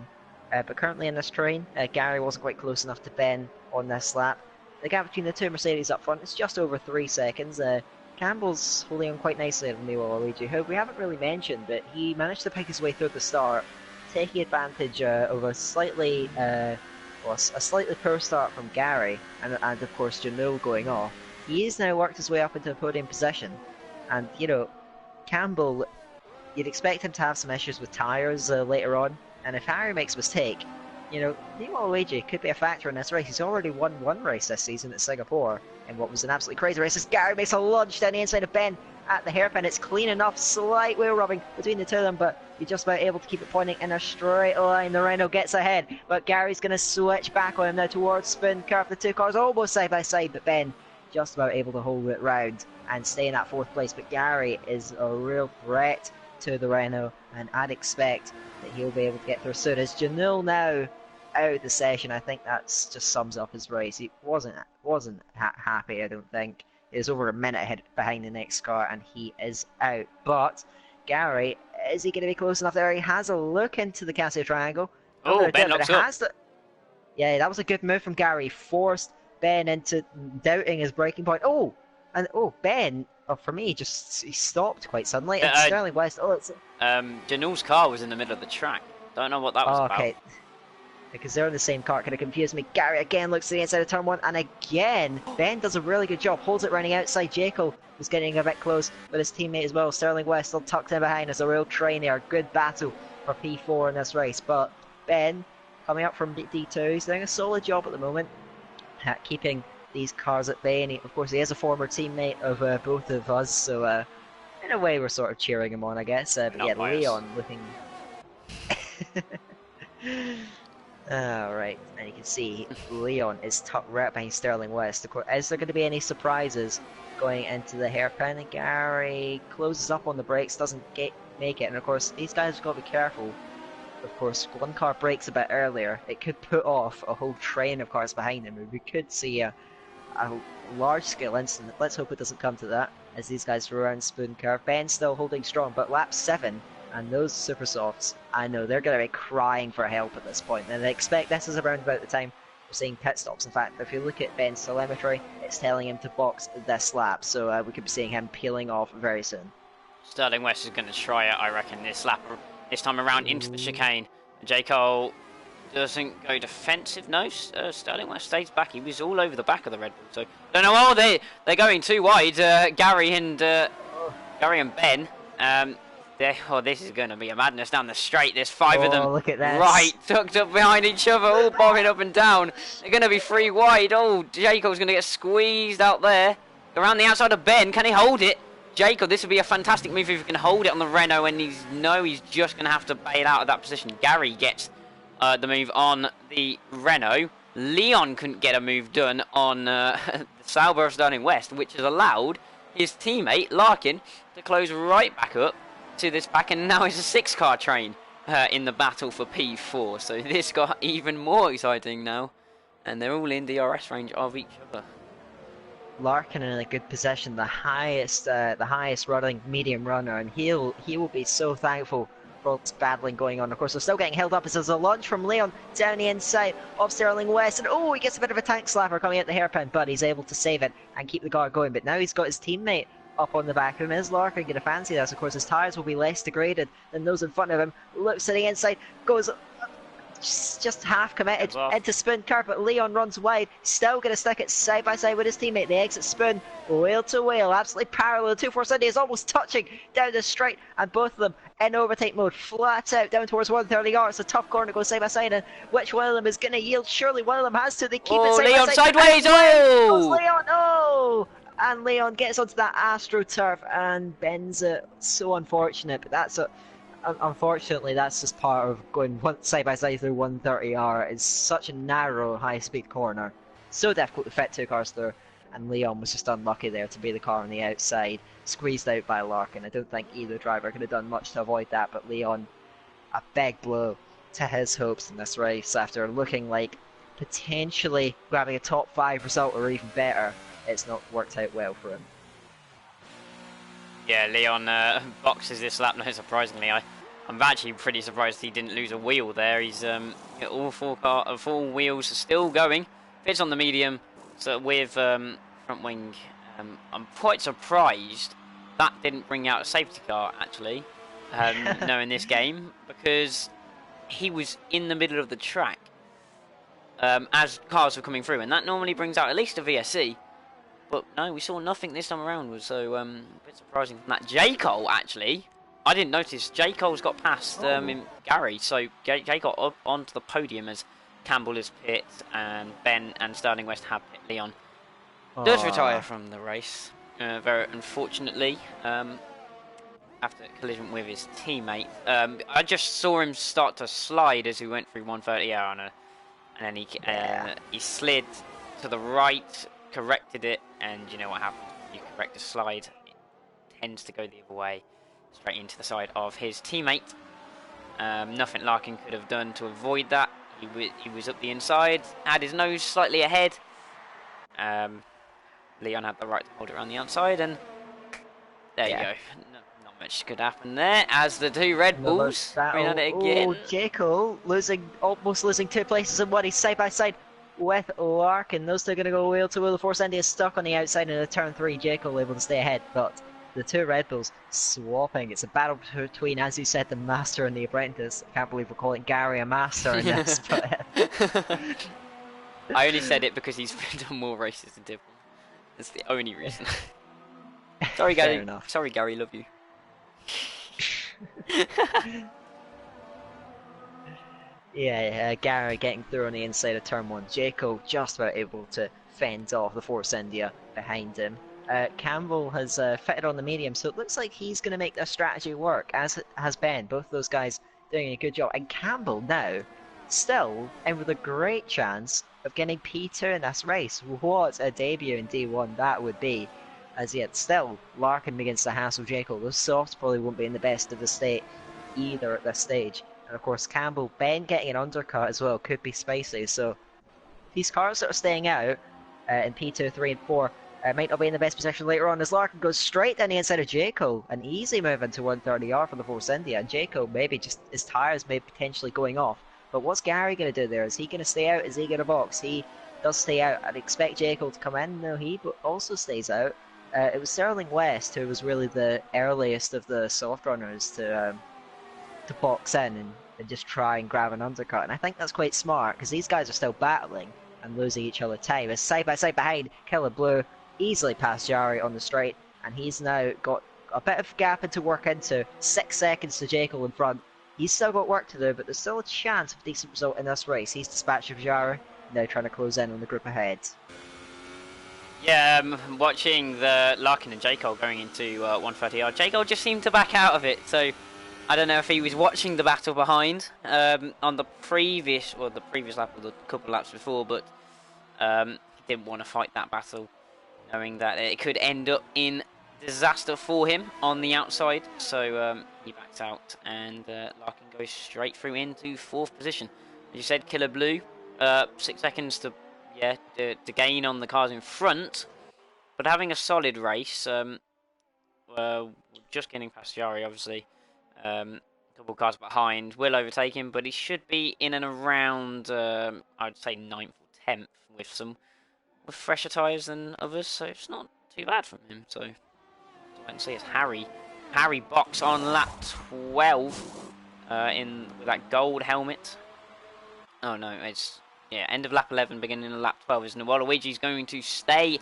But currently in this train, Gary wasn't quite close enough to Ben on this lap. The gap between the two Mercedes up front is just over 3 seconds. Campbell's holding on quite nicely on Leo Waluigi, who we haven't really mentioned, but he managed to pick his way through the start, taking advantage of a slightly poor start from Gary, and of course Janul going off. He has now worked his way up into a podium position, and you know, Campbell, you'd expect him to have some issues with tyres later on, and if Harry makes a mistake, you know, Leo Waluigi could be a factor in this race. He's already won one race this season at Singapore, in what was an absolutely crazy race, as Gary makes a lunge down the inside of Ben at the hairpin. It's clean enough, slight wheel rubbing between the two of them, but you're just about able to keep it pointing in a straight line. The Renault gets ahead, but Gary's going to switch back on him now towards Spoon Curve. The two cars almost side by side, but Ben just about able to hold it round and stay in that 4th place. But Gary is a real threat to the Renault, and I'd expect that he'll be able to get through soon. As Janul now out of the session, I think that's just sums up his race. He wasn't happy, I don't think. He was over a minute ahead behind the next car, and he is out. But Gary, is he going to be close enough there? He has a look into the Casio Triangle. Oh, Ben looks up. Yeah, that was a good move from Gary. Forced Ben into doubting his braking point. Oh, and Ben, for me, he stopped quite suddenly. And Sterling West. Janul's car was in the middle of the track. Don't know what that was about. Okay. Because they're in the same car, kind of confused me. Gary again looks to the inside of turn 1, and again, Ben does a really good job, holds it running outside. Jaco was getting a bit close with his teammate as well. Sterling West still tucked in behind as a real train here. Good battle for P4 in this race, but Ben, coming up from D2, he's doing a solid job at the moment at keeping these cars at bay, and of course he is a former teammate of both of us, so in a way we're sort of cheering him on, I guess. But yeah, Leon looking... Alright, and you can see Leon is tucked right behind Sterling West. Of course, is there going to be any surprises going into the hairpin? And Gary closes up on the brakes, doesn't make it, and of course these guys have got to be careful. Of course, one car brakes a bit earlier, it could put off a whole train of cars behind him, and we could see a large-scale incident. Let's hope it doesn't come to that, as these guys throw around Spoon Curve. Ben's still holding strong, but lap 7, and those super softs, I know they're going to be crying for help at this point, and I expect this is around about the time we're seeing pit stops. In fact, if you look at Ben's telemetry, it's telling him to box this lap, so we could be seeing him peeling off very soon. Sterling West is going to try it, I reckon, this time around into the chicane. J. Cole doesn't go defensive. No, Sterling West stays back. He was all over the back of the Red Bull, so don't know. Oh, they're going too wide. Gary and Ben. This is going to be a madness down the straight. There's 5 of them look at that. Right tucked up behind each other, all bobbing up and down. They're going to be 3 wide. Oh, Jacob's going to get squeezed out there. Around the outside of Ben. Can he hold it? Jacob, this would be a fantastic move if he can hold it on the Renault, and he's just going to have to bail out of that position. Gary gets the move on the Renault. Leon couldn't get a move done on the Sauber of Sterling West, which has allowed his teammate, Larkin, to close right back up to this back, and now it's a 6-car train in the battle for P4. So this got even more exciting now, and they're all in DRS range of each other. Larkin in a good position, the highest running medium runner, and he will be so thankful for all this battling going on. Of course, they're still getting held up as there's a launch from Leon down the inside of Sterling West, and he gets a bit of a tank slapper coming at the hairpin, but he's able to save it and keep the car going. But now he's got his teammate up on the back of him. Is Larkin going to fancy this? Of course, his tyres will be less degraded than those in front of him. Looks to the inside, goes just half committed into Spoon Curve, but Leon runs wide. Still going to stick it side by side with his teammate. They exit Spoon wheel to wheel, absolutely parallel. 247 is almost touching down the straight, and both of them in overtake mode, flat out down towards 130 yards. It's a tough corner to go side by side, and which one of them is going to yield? Surely one of them has to. They keep it side Leon by side. Sideways. Leon, and Leon gets onto that AstroTurf and bends it. So unfortunate, but that's Unfortunately, that's just part of going side by side through 130R. It's such a narrow, high-speed corner, so difficult to fit two cars through. And Leon was just unlucky there to be the car on the outside, squeezed out by Larkin. I don't think either driver could have done much to avoid that, but Leon, a big blow to his hopes in this race after looking like potentially grabbing a top 5 result or even better. It's not worked out well for him. Yeah, Leon boxes this lap, no surprisingly. I'm actually pretty surprised he didn't lose a wheel there. He's all four wheels are still going. Fits on the medium, so with front wing. I'm quite surprised that didn't bring out a safety car actually, knowing this game, because he was in the middle of the track as cars were coming through, and that normally brings out at least a VSC. But no, we saw nothing this time around, so a bit surprising from that. J. Cole, actually, I didn't notice. J. Cole's got past Gary, so J. got up onto the podium as Campbell is pit, and Ben and Sterling West have pit. Leon does retire from the race, very unfortunately, after a collision with his teammate. I just saw him start to slide as he went through 130R, and then he slid to the right, corrected it, and you know what happens when you correct a slide, it tends to go the other way, straight into the side of his teammate. Nothing Larkin could have done to avoid that. He was up the inside, had his nose slightly ahead. Leon had the right to hold it around the outside, and there you go. Not much could happen there as the two Red Bulls bring at it again. Oh, J. Cole almost losing 2 places in one. He's side by side with Larkin. Those two are going to go wheel to wheel. The Force India is stuck on the outside in the turn 3. J. Cole able to stay ahead, but the two Red Bulls swapping. It's a battle between, as you said, the Master and the Apprentice. I can't believe we're calling Gary a Master in this. But I only said it because he's done more races than Dibble. That's the only reason. Sorry, Gary. Fair enough. Sorry, Gary. Love you. Yeah, Gary getting through on the inside of turn 1. Jaco just about able to fend off the Force India behind him. Campbell has fitted on the medium, so it looks like he's going to make their strategy work, as has Ben. Both those guys doing a good job. And Campbell now still in with a great chance of getting P2 in this race. What a debut in D1 that would be. As yet, still, Larkin begins to hassle Jaco. Those softs probably won't be in the best of the state either at this stage. And of course, Campbell, Ben getting an undercut as well could be spicy. So these cars that are staying out in P2, 3 and 4 might not be in the best position later on, as Larkin goes straight down the inside of Jaco. An easy move into 130R for the Force India. And Jaco maybe just, his tyres may potentially going off. But what's Gary going to do there? Is he going to stay out? Is he going to box? He does stay out. I'd expect Jaco to come in. No, he also stays out. It was Sterling West who was really the earliest of the soft runners to box in and just try and grab an undercut. And I think that's quite smart, because these guys are still battling and losing each other time. As side by side behind, Killer Blue easily passed Jari on the straight, and he's now got a bit of gap to work into. 6 seconds to Jekyll in front. He's still got work to do, but there's still a chance of a decent result in this race. He's dispatched of Jari, now trying to close in on the group ahead. Yeah, watching the Larkin and J. Cole going into 130R. J. Cole just seemed to back out of it, so I don't know if he was watching the battle behind on the previous lap or the couple of laps before, but he didn't want to fight that battle, knowing that it could end up in disaster for him on the outside. So he backs out, and Larkin goes straight through into 4th position. As you said, Killer Blue, 6 seconds to gain on the cars in front, but having a solid race. Just getting past Jari, obviously. A couple cars behind, will overtake him, but he should be in and around, I'd say 9th or 10th with fresher tyres than others, so it's not too bad from him. So I can see it's Harry box on lap 12 with that gold helmet. Oh no, it's end of lap 11, beginning of lap 12. Is Waluigi's going to stay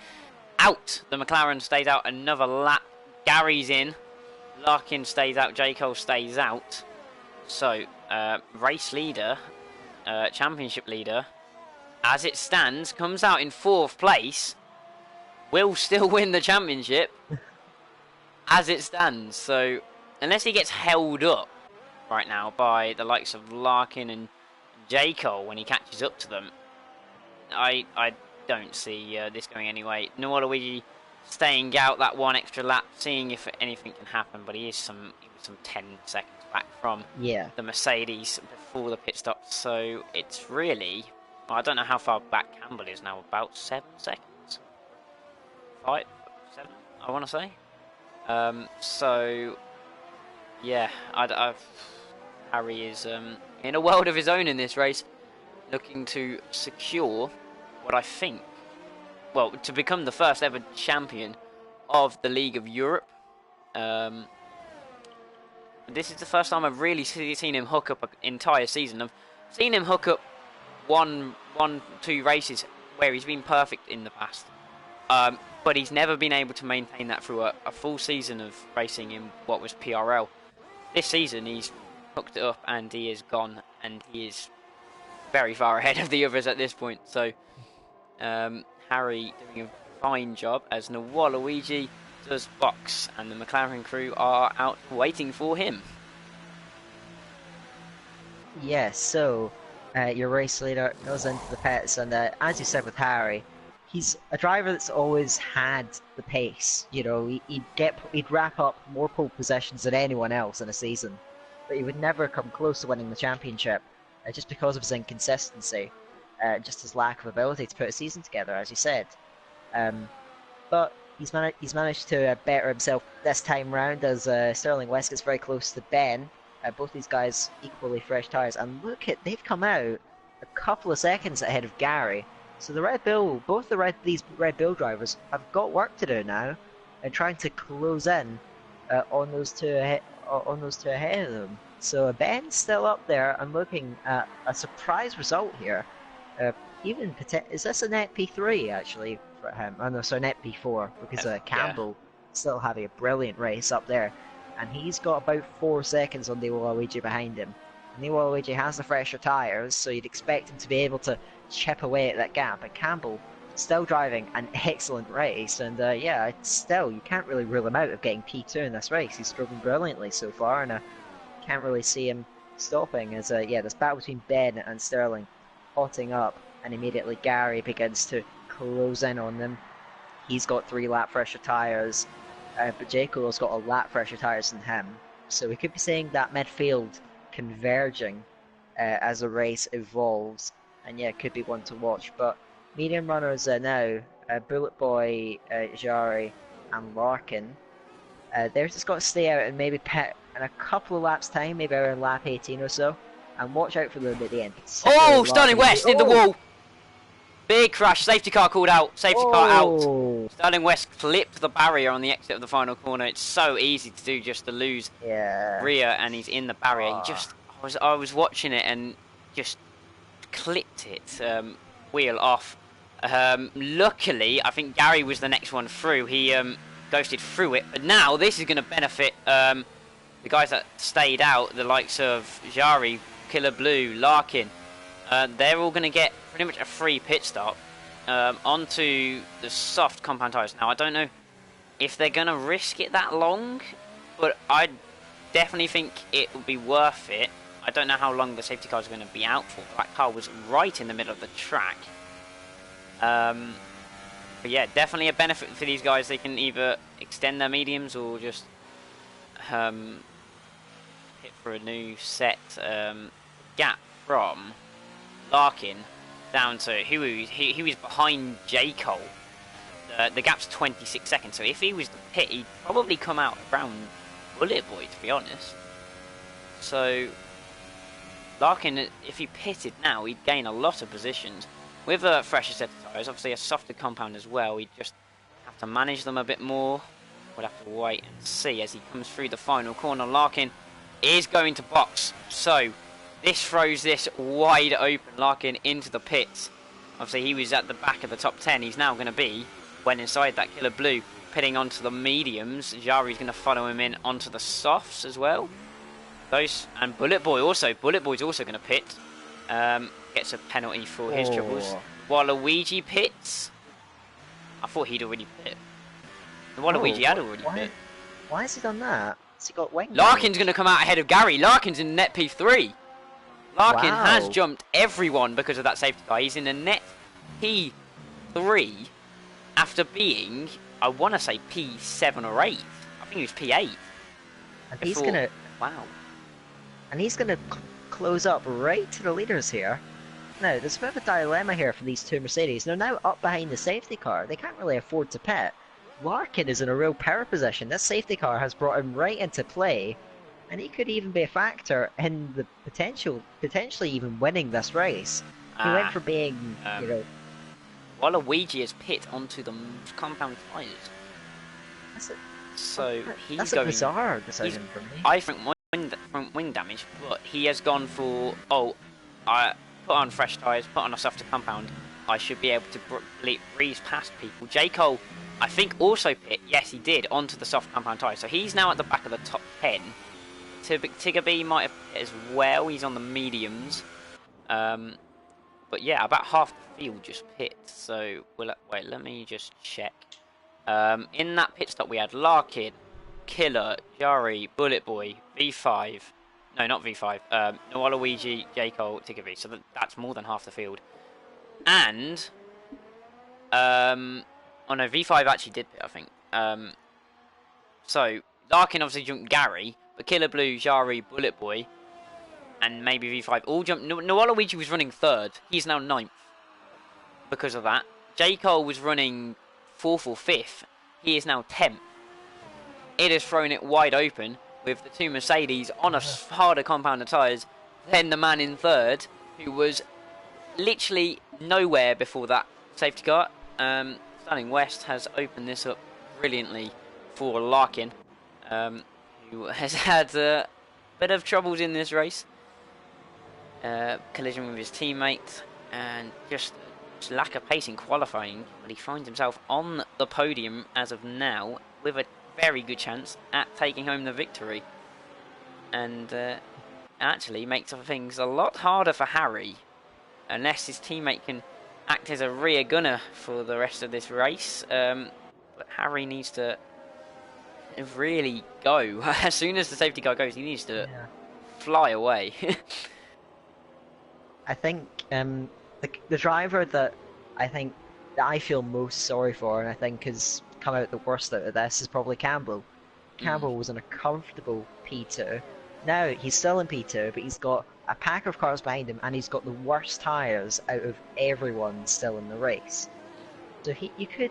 out? The McLaren stays out another lap. Gary's in. Larkin stays out. J. Cole stays out. So, race leader, championship leader, as it stands, comes out in 4th place. Will still win the championship as it stands. So, unless he gets held up right now by the likes of Larkin and J. Cole when he catches up to them. I don't see this going anyway. Nwalawiji staying out that one extra lap, seeing if anything can happen, but he was some 10 seconds back from the Mercedes before the pit stop, so it's really, well, I don't know how far back Campbell is now, about 7 seconds? 5? 7, I want to say. So, yeah, Harry is in a world of his own in this race, looking to secure what I think, well, to become the first ever champion of the League of Europe. This is the first time I've really seen him hook up an entire season. I've seen him hook up two races where he's been perfect in the past. But he's never been able to maintain that through a full season of racing in what was PRL. This season he's hooked it up and he is gone, and he is very far ahead of the others at this point. So Harry doing a fine job as Nwalawiji does box, and the McLaren crew are out waiting for him. Yeah, so your race leader goes into the pits, and as you said with Harry, he's a driver that's always had the pace. You know, he'd wrap up more pole positions than anyone else in a season, but he would never come close to winning the championship, just because of his inconsistency, just his lack of ability to put a season together, as you said. But he's managed to better himself this time round, as Sterling West gets very close to Ben. Both these guys equally fresh tyres, and they've come out a couple of seconds ahead of Gary. So the Red Bull, these Red Bull drivers have got work to do now, and trying to close in on those two ahead of them. So Ben's still up there and looking at a surprise result here. Is this a net P3 actually for him? Oh no, sorry, net P4, because Campbell still having a brilliant race up there, and he's got about 4 seconds on Nwalawiji behind him. Nwalawiji has the fresher tyres, so you'd expect him to be able to chip away at that gap. But Campbell still driving an excellent race, and still you can't really rule him out of getting P2 in this race. He's struggling brilliantly so far, and I can't really see him stopping. As this battle between Ben and Sterling hotting up, and immediately Gary begins to close in on them. He's got 3 lap fresher tyres, but J. Cole's got a lap fresher tyres than him. So we could be seeing that midfield converging as the race evolves, and it could be one to watch. But medium runners now, Bullet Boy, Jari and Larkin, they're just got to stay out and maybe pit in a couple of laps time, maybe around lap 18 or so, and watch out for them at the end. Oh, Sterling West in the wall! Big crash, safety car called out, safety car out. Sterling West clipped the barrier on the exit of the final corner. It's so easy to do, just to lose rear, and he's in the barrier. I was watching it and just clipped it, wheel off. Luckily, I think Gary was the next one through. He ghosted through it, but now this is going to benefit the guys that stayed out, the likes of Jari, Killer Blue, Larkin. They're all going to get pretty much a free pit stop onto the soft compound tyres. Now, I don't know if they're going to risk it that long, but I definitely think it will be worth it. I don't know how long the safety car is going to be out for. That car was right in the middle of the track. But yeah, definitely a benefit for these guys. They can either extend their mediums or just hit for a new set gap from Larkin down to he was behind J. Cole. The gap's 26 seconds, so if he was to pit, he'd probably come out around Bullet Boy, to be honest. So Larkin, if he pitted now, he'd gain a lot of positions. With a fresher set of tyres, obviously a softer compound as well, he'd just have to manage them a bit more. We'll have to wait and see as he comes through the final corner. Larkin is going to box, so this throws this wide open. Larkin into the pits. Obviously he was at the back of the top 10. He's now going to be, when inside that Killer Blue, pitting onto the mediums. Jari's going to follow him in onto the softs as well. And Bullet Boy also. Bullet Boy's also going to pit. Gets a penalty for his troubles. Waluigi pits. I thought he'd already pit. Waluigi had already pit. Why has he done that? Has he got wing Larkin's damage? going to come out ahead of Gary. Larkin's in net P3. Larkin has Wow. jumped everyone because of that safety car. He's in a net P3 after being, I want to say, P7 or 8. I think he was P8. And he's gonna Wow. and he's gonna close up right to the leaders here. Now, there's a bit of a dilemma here for these two Mercedes. They're now up behind the safety car. They can't really afford to pit. Larkin is in a real power position. This safety car has brought him right into play, and he could even be a factor in the potentially even winning this race. He went from being, Waluigi has pit onto the compound tyres. So he's that's going. a bizarre decision for me. I think front wing damage, but he has gone for I put on fresh tyres, put on a softer compound. I should be able to breeze past people. J. Cole, I think, also pit. Yes, he did onto the soft compound tyre. So he's now at the back of the top 10. Tiggerby might have pit as well. He's on the mediums. But yeah, about half the field just pit. So wait, let me just check. In that pit stop we had Larkin, Killer, Jari, Bullet Boy, V5. No, not V5. Waluigi, J. Cole, Tiggerby. So that's more than half the field. And oh no, V5 actually did pit, I think. So Larkin obviously jumped Gary, but Killer Blue, Jari, Bullet Boy, and maybe V5 all jumped. Waluigi was running third. He's now 9th because of that. J. Cole was running 4th or 5th. He is now 10th. It has thrown it wide open with the two Mercedes on a harder compound of tyres than the man in third, who was literally nowhere before that safety car. Sterling West has opened this up brilliantly for Larkin, who has had a bit of troubles in this race. Collision with his teammate and just lack of pace in qualifying, but he finds himself on the podium as of now with a very good chance at taking home the victory, and actually makes things a lot harder for Harry unless his teammate can act as a rear gunner for the rest of this race. But Harry needs to really go. As soon as the safety car goes, he needs to fly away. I think the driver that I feel most sorry for, and I think has come out the worst out of this, is probably Campbell. Campbell was in a comfortable P2. Now he's still in P2, but he's got a pack of cars behind him, and he's got the worst tyres out of everyone still in the race. So you could,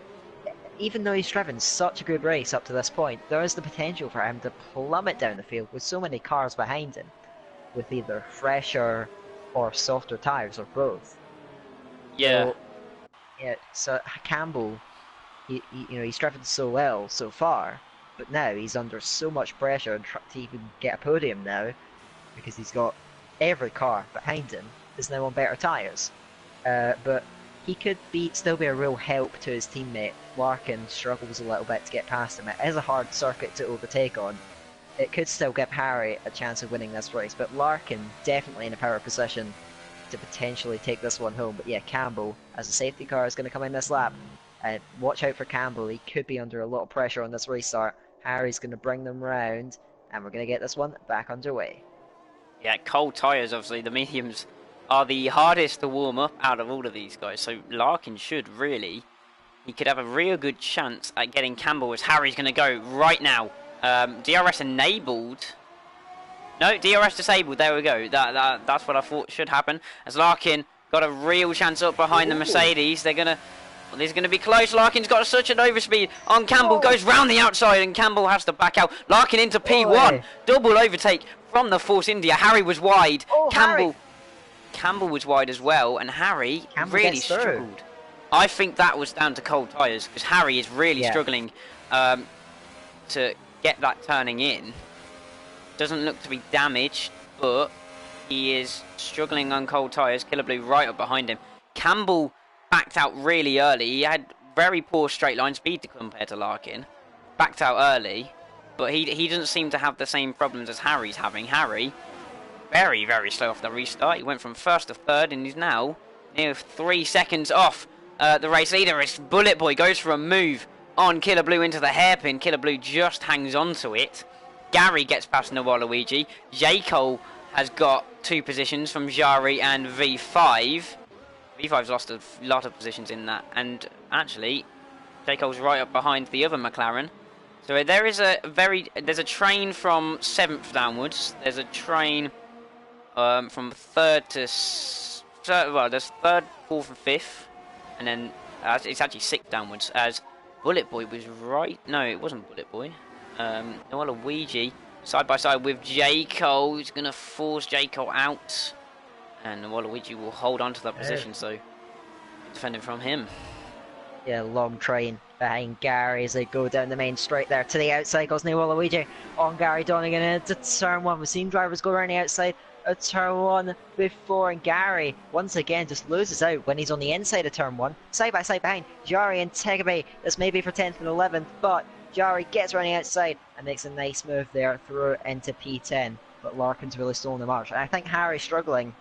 even though he's driven such a good race up to this point, there is the potential for him to plummet down the field with so many cars behind him, with either fresher or softer tyres, or both. Yeah. So Campbell, he's driven so well so far, but now he's under so much pressure to even get a podium now, because he's got every car behind him is now on better tyres. But he could still be a real help to his teammate. Larkin struggles a little bit to get past him. It is a hard circuit to overtake on. It could still give Harry a chance of winning this race, but Larkin definitely in a power position to potentially take this one home. But yeah, Campbell, as a safety car, is going to come in this lap. Watch out for Campbell. He could be under a lot of pressure on this restart. Harry's going to bring them round, and we're going to get this one back underway. Yeah, cold tyres, obviously. The mediums are the hardest to warm up out of all of these guys. So Larkin should really, he could have a real good chance at getting Campbell, as Harry's going to go right now. DRS enabled. No, DRS disabled. There we go. That's what I thought should happen. As Larkin got a real chance up behind the Mercedes. This is going to be close. Larkin's got such an overspeed on Campbell. Goes round the outside, and Campbell has to back out. Larkin into P1. Double overtake from the Force India. Harry was wide. Campbell was wide as well, and Harry really struggled. I think that was down to cold tyres, because Harry is really struggling to get that turning in. Doesn't look to be damaged, but he is struggling on cold tyres. Killer Blue right up behind him. Campbell backed out really early. He had very poor straight line speed compared to Larkin. Backed out early, but he doesn't seem to have the same problems as Harry's having. Harry, very, very slow off the restart. He went from first to third, and he's now near 3 seconds off the race leader. It's Bullet Boy goes for a move on Killer Blue into the hairpin. Killer Blue just hangs on to it. Gary gets past Waluigi. J. Cole has got 2 positions from Jari and V5. V5's lost a lot of positions in that, and actually, J. Cole's right up behind the other McLaren. So there's a train from 7th downwards. There's a train from 3rd to well, there's 3rd, 4th, and 5th, and then it's actually 6th downwards. As Bullet Boy was right. No, it wasn't Bullet Boy. Waluigi side by side with J. Cole. He's gonna force J. Cole out, and Waluigi will hold on to that position. So defending from him. Yeah, long train behind Gary as they go down the main straight there to the outside. Goes Waluigi on Gary Donegan into turn 1. We've seen drivers go around the outside of turn 1 before, and Gary once again just loses out when he's on the inside of turn 1. Side by side behind Jari and Tegabe. This may be for 10th and 11th, but Jari gets around the outside and makes a nice move there through into P10. But Larkin's really stolen the march. And I think Harry's struggling.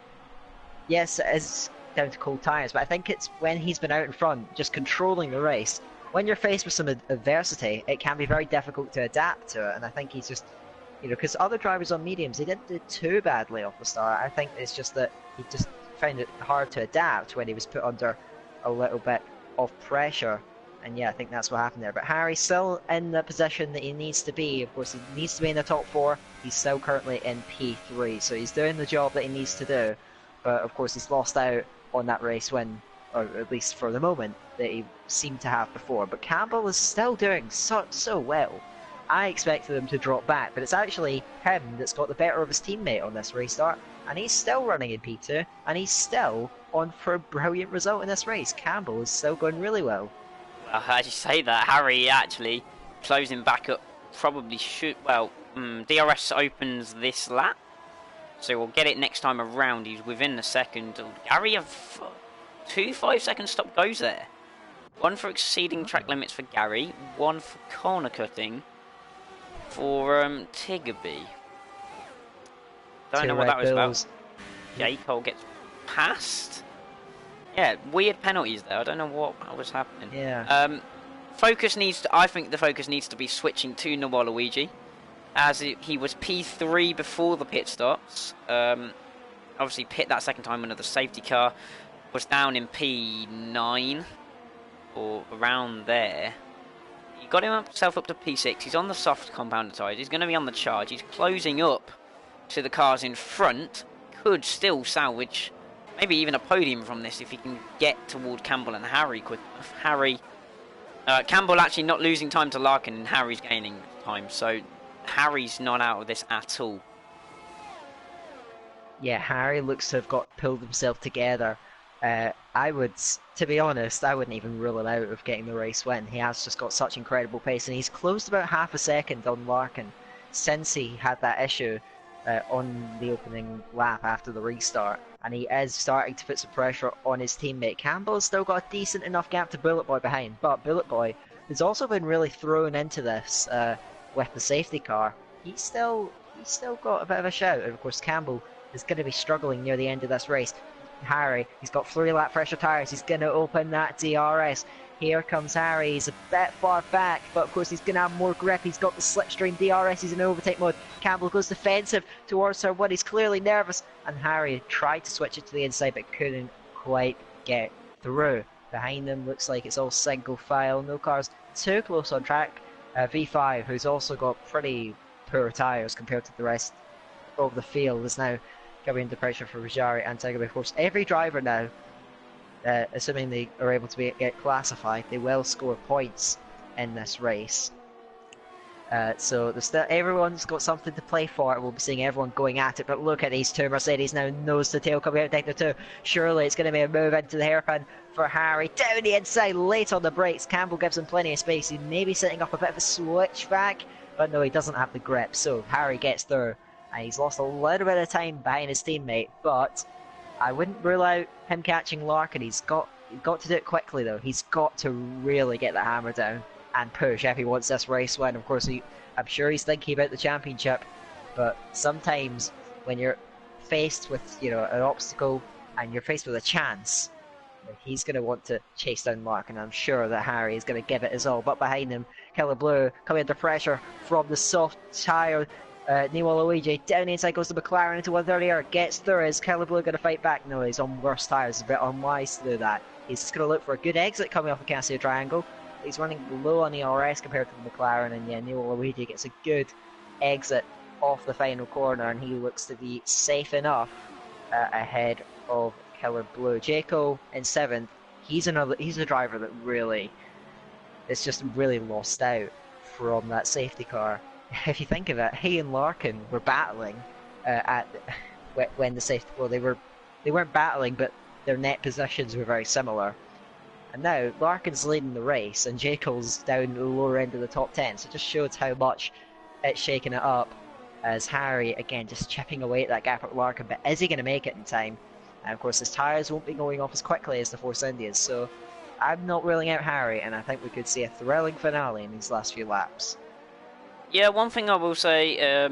Yes, it is down to cold tyres, but I think it's when he's been out in front, just controlling the race. When you're faced with some adversity, it can be very difficult to adapt to it, and I think he's just, because other drivers on mediums, they didn't do too badly off the start. I think it's just that he just found it hard to adapt when he was put under a little bit of pressure, and yeah, I think that's what happened there. But Harry's still in the position that he needs to be. Of course, he needs to be in the top 4. He's still currently in P3, so he's doing the job that he needs to do, but of course he's lost out on that race win, or at least for the moment, that he seemed to have before. But Campbell is still doing so well. I expected him to drop back, but it's actually him that's got the better of his teammate on this restart, and he's still running in P2, and he's still on for a brilliant result in this race. Campbell is still going really well. Well, as you say that, Harry actually closing back up probably should... Well, DRS opens this lap, so we'll get it next time around. He's within the second. Gary have 2 5-second stop goes there. 1 for exceeding track limits for Gary, 1 for corner cutting for Tegabe. Don't know what that was about. J. Cole gets passed. Yeah, weird penalties there. I don't know what was happening. Yeah. I think the focus needs to be switching to Waluigi, as he was P3 before the pit stops. Obviously pit that second time under the safety car, was down in P9 or around there. He got himself up to P6. He's on the soft compounder tyres. He's going to be on the charge. He's closing up to the cars in front. Could still salvage maybe even a podium from this if he can get toward Campbell and Harry quick enough. Campbell actually not losing time to Larkin, and Harry's gaining time. So Harry's not out of this at all. Yeah, Harry looks to have pulled himself together. To be honest, I wouldn't even rule him out of getting the race win. He has just got such incredible pace, and he's closed about half a second on Larkin since he had that issue on the opening lap after the restart, and he is starting to put some pressure on his teammate. Campbell's still got a decent enough gap to Bullet Boy behind, but Bullet Boy has also been really thrown into this with the safety car. He's still got a bit of a shout, and of course Campbell is going to be struggling near the end of this race. Harry, he's got 3-lap pressure tyres, he's going to open that DRS. Here comes Harry, he's a bit far back, but of course he's going to have more grip. He's got the slipstream DRS, he's in overtake mode. Campbell goes defensive towards her one, he's clearly nervous, and Harry tried to switch it to the inside but couldn't quite get through. Behind them looks like it's all single file, no cars too close on track. V5, who's also got pretty poor tyres compared to the rest of the field, is now coming into pressure for Jari and Tegabe. Of course, every driver now, assuming they are able to get classified, they will score points in this race. So everyone's got something to play for. We'll be seeing everyone going at it, but look at these two Mercedes now, nose to tail coming out of Sector 2. Surely it's going to be a move into the hairpin for Harry. Down the inside, late on the brakes. Campbell gives him plenty of space. He may be setting up a bit of a switchback, but no, he doesn't have the grip. So Harry gets through, and he's lost a little bit of time behind his teammate, but I wouldn't rule out him catching Larkin. He's got to do it quickly though. He's got to really get the hammer down and push if he wants this race win. Of course, I'm sure he's thinking about the championship, but sometimes when you're faced with an obstacle and you're faced with a chance, he's going to want to chase down Larkin. I'm sure that Harry is going to give it his all, but behind him Killer Blue coming under pressure from the soft tyre. Niwa Luigi down the inside goes to McLaren into 130. Gets through. Is Killer Blue going to fight back? No, he's on worse tyres. It's a bit unwise to do that. He's just going to look for a good exit coming off the Casio Triangle. He's running low on the RS compared to the McLaren, and yeah, Niwa Luigi gets a good exit off the final corner, and he looks to be safe enough ahead of Killer Blue. Jaco in 7th. He's a driver that really is just really lost out from that safety car. If you think of it, he and Larkin were battling when the safety. Well, they weren't battling, but their net positions were very similar. And now Larkin's leading the race, and Jaco's down the lower end of the top 10. So it just shows how much it's shaking it up. As Harry again just chipping away at that gap at Larkin, but is he going to make it in time? And of course, his tyres won't be going off as quickly as the Force Indias. So I'm not ruling out Harry, and I think we could see a thrilling finale in these last few laps. Yeah, one thing I will say,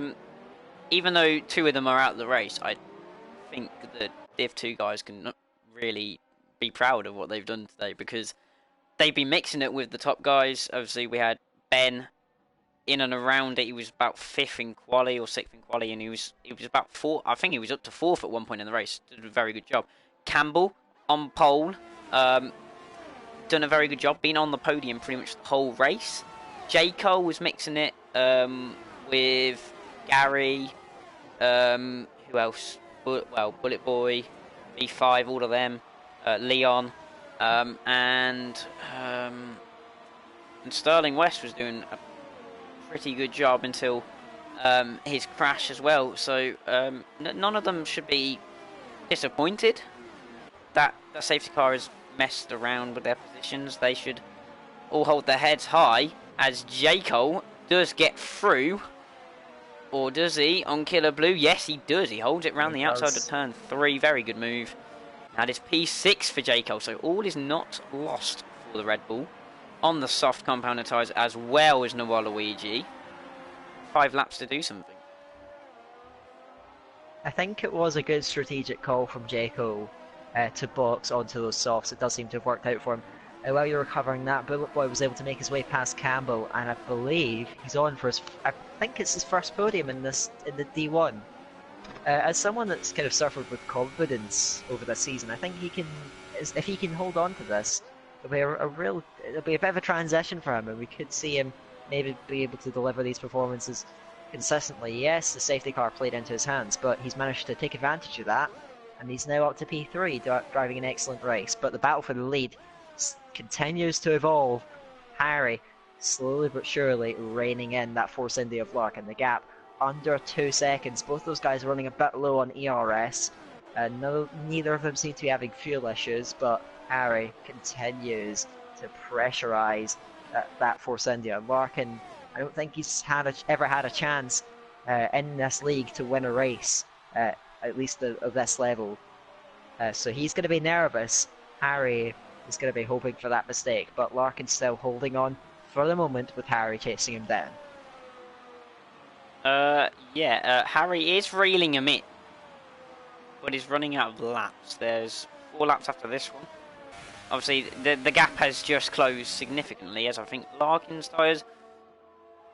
even though 2 of them are out of the race, I think the Div 2 guys can really be proud of what they've done today, because they've been mixing it with the top guys. Obviously, we had Ben in and around it. He was about 5th in quali or 6th in quali, and he was about 4th. I think he was up to 4th at one point in the race. Did a very good job. Campbell on pole, done a very good job, been on the podium pretty much the whole race. Jaco was mixing it with Gary, who else? Bullet Boy, V5, all of them, Leon, and Sterling West was doing a pretty good job until his crash as well. So none of them should be disappointed that the safety car has messed around with their positions. They should all hold their heads high, as Jaco does get through. Or does he on Killer Blue? Yes, he does. He holds it round the outside of turn 3. Very good move. That is P6 for Jaco, so all is not lost for the Red Bull. On the soft compound tyres as well as Niwa Luigi. 5 laps to do something. I think it was a good strategic call from Jaco to box onto those softs. It does seem to have worked out for him. While you were covering that, Bullet Boy was able to make his way past Campbell, and I believe he's on for his. I think it's his first podium in the D1. As someone that's kind of suffered with confidence over this season, I think he can. If he can hold on to this, it'll be a bit of a transition for him, and we could see him maybe be able to deliver these performances consistently. Yes, the safety car played into his hands, but he's managed to take advantage of that, and he's now up to P3, driving an excellent race. But the battle for the lead continues to evolve. Harry, slowly but surely, reining in that Force India of Larkin. The gap under 2 seconds. Both those guys are running a bit low on ERS. Neither of them seem to be having fuel issues, but Harry continues to pressurise that Force India. Larkin, I don't think he's ever had a chance in this league to win a race, at least of this level. So he's going to be nervous. Harry is going to be hoping for that mistake, but Larkin's still holding on for the moment with Harry chasing him down. Harry is reeling him in, but he's running out of laps. There's 4 laps after this one. Obviously, the gap has just closed significantly, as I think Larkin's tyres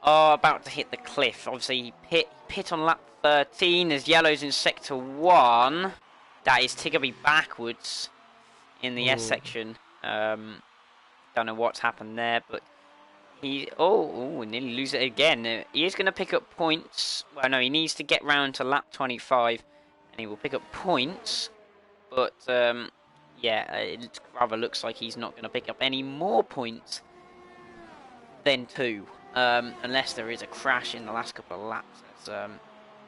are about to hit the cliff. Obviously, he pit on lap 13 as Yellow's in sector 1. That is Tiggerby backwards in the S section. Don't know what's happened there, but he nearly lose it again. He is going to pick up points. Well, no, he needs to get round to lap 25, and he will pick up points. But it rather looks like he's not going to pick up any more points than 2, unless there is a crash in the last couple of laps.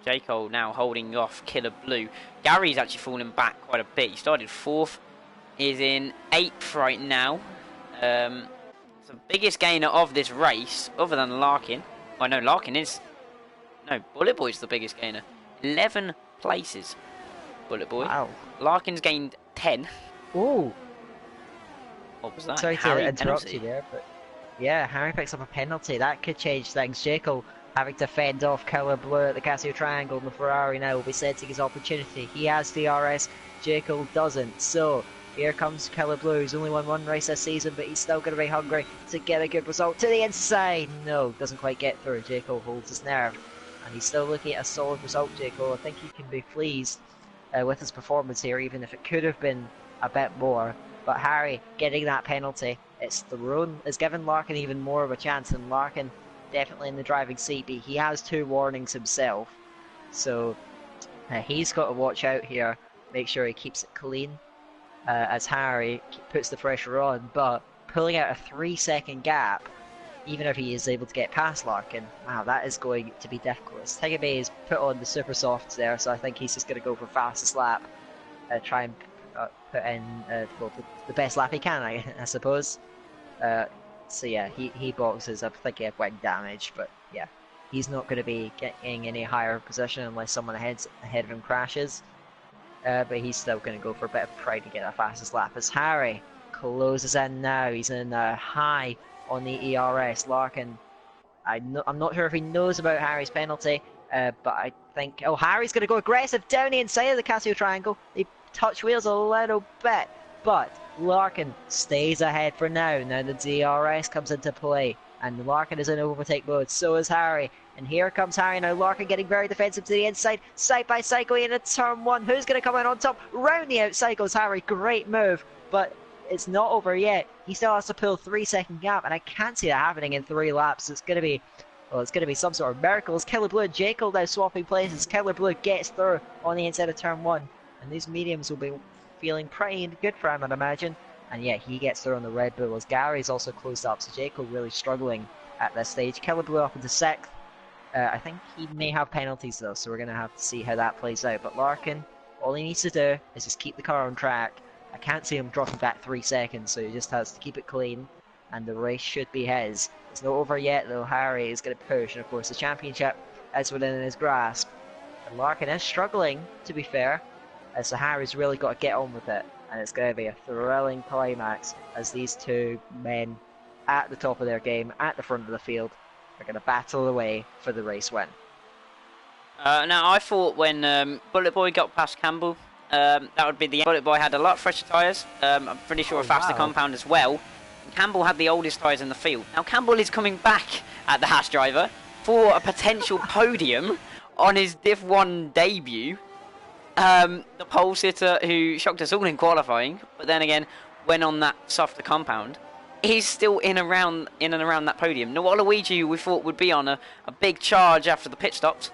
Jaco now holding off Killer Blue. Gary's actually fallen back quite a bit. He started 4th, is in 8th right now. The biggest gainer of this race, other than Larkin. Oh no, Bullet Boy's the biggest gainer. 11 places, Bullet Boy. Wow. Larkin's gained 10. Oh. What was that? Sorry Harry to interrupt penalty. you there, but yeah, Harry picks up a penalty. That could change things. Jaco having to fend off Killer Blue at the Casio Triangle, and the Ferrari now will be setting his opportunity. He has DRS, Jaco doesn't. So Here comes Killer Blue, who's only won one race this season, but he's still going to be hungry to get a good result. To the inside! No, doesn't quite get through. Jaco holds his nerve. And he's still looking at a solid result, Jaco. I think he can be pleased with his performance here, even if it could have been a bit more. But Harry getting that penalty, it's given Larkin even more of a chance, and Larkin definitely in the driving seat, but he has 2 warnings himself. So he's got to watch out here, make sure he keeps it clean. As Harry puts the pressure on, but pulling out a 3-second gap, even if he is able to get past Larkin, wow, that is going to be difficult. Tigabay has put on the super softs there, so I think he's just going to go for fastest lap, try and put in the best lap he can, I suppose. So yeah, he boxes. I think he had wing damage, but yeah, he's not going to be getting any higher position unless someone ahead of him crashes. But he's still going to go for a bit of pride to get a fastest lap. As Harry closes in now, he's in high on the ERS. Larkin, I'm not sure if he knows about Harry's penalty, but I think... Oh, Harry's going to go aggressive down the inside of the Casio Triangle. They touch wheels a little bit, but Larkin stays ahead for now. Now the DRS comes into play, and Larkin is in overtake mode, so is Harry. And here comes Harry now. Larkin getting very defensive to the inside. Side by side going into turn 1. Who's going to come out on top? Round the outside goes Harry. Great move. But it's not over yet. He still has to pull 3-second gap. And I can't see that happening in 3 laps. It's going to be... Well, it's going to be some sort of miracles. Killer Blue and Jekyll now swapping places. Killer Blue gets through on the inside of turn 1. And these mediums will be feeling pretty good for him, I'd imagine. And yeah, he gets through on the Red Bull as Gary's also closed up. So Jekyll really struggling at this stage. Killer Blue up into 6th. I think he may have penalties though, so we're going to have to see how that plays out. But Larkin, all he needs to do is just keep the car on track. I can't see him dropping back 3 seconds, so he just has to keep it clean, and the race should be his. It's not over yet though. Harry is going to push, and of course the championship is within his grasp. And Larkin is struggling, to be fair, so Harry's really got to get on with it, and it's going to be a thrilling climax as these 2 men at the top of their game, at the front of the field, are going to battle away for the race win. Now, I thought when Bullet Boy got past Campbell, that would be the end. Bullet Boy had a lot fresher tyres. I'm pretty sure a faster compound as well. Campbell had the oldest tyres in the field. Now, Campbell is coming back at the Haas driver for a potential podium on his Div 1 debut. The pole sitter who shocked us all in qualifying, but then again, went on that softer compound. He's still in and around that podium. Noah Luigi, we thought would be on a big charge after the pit stops,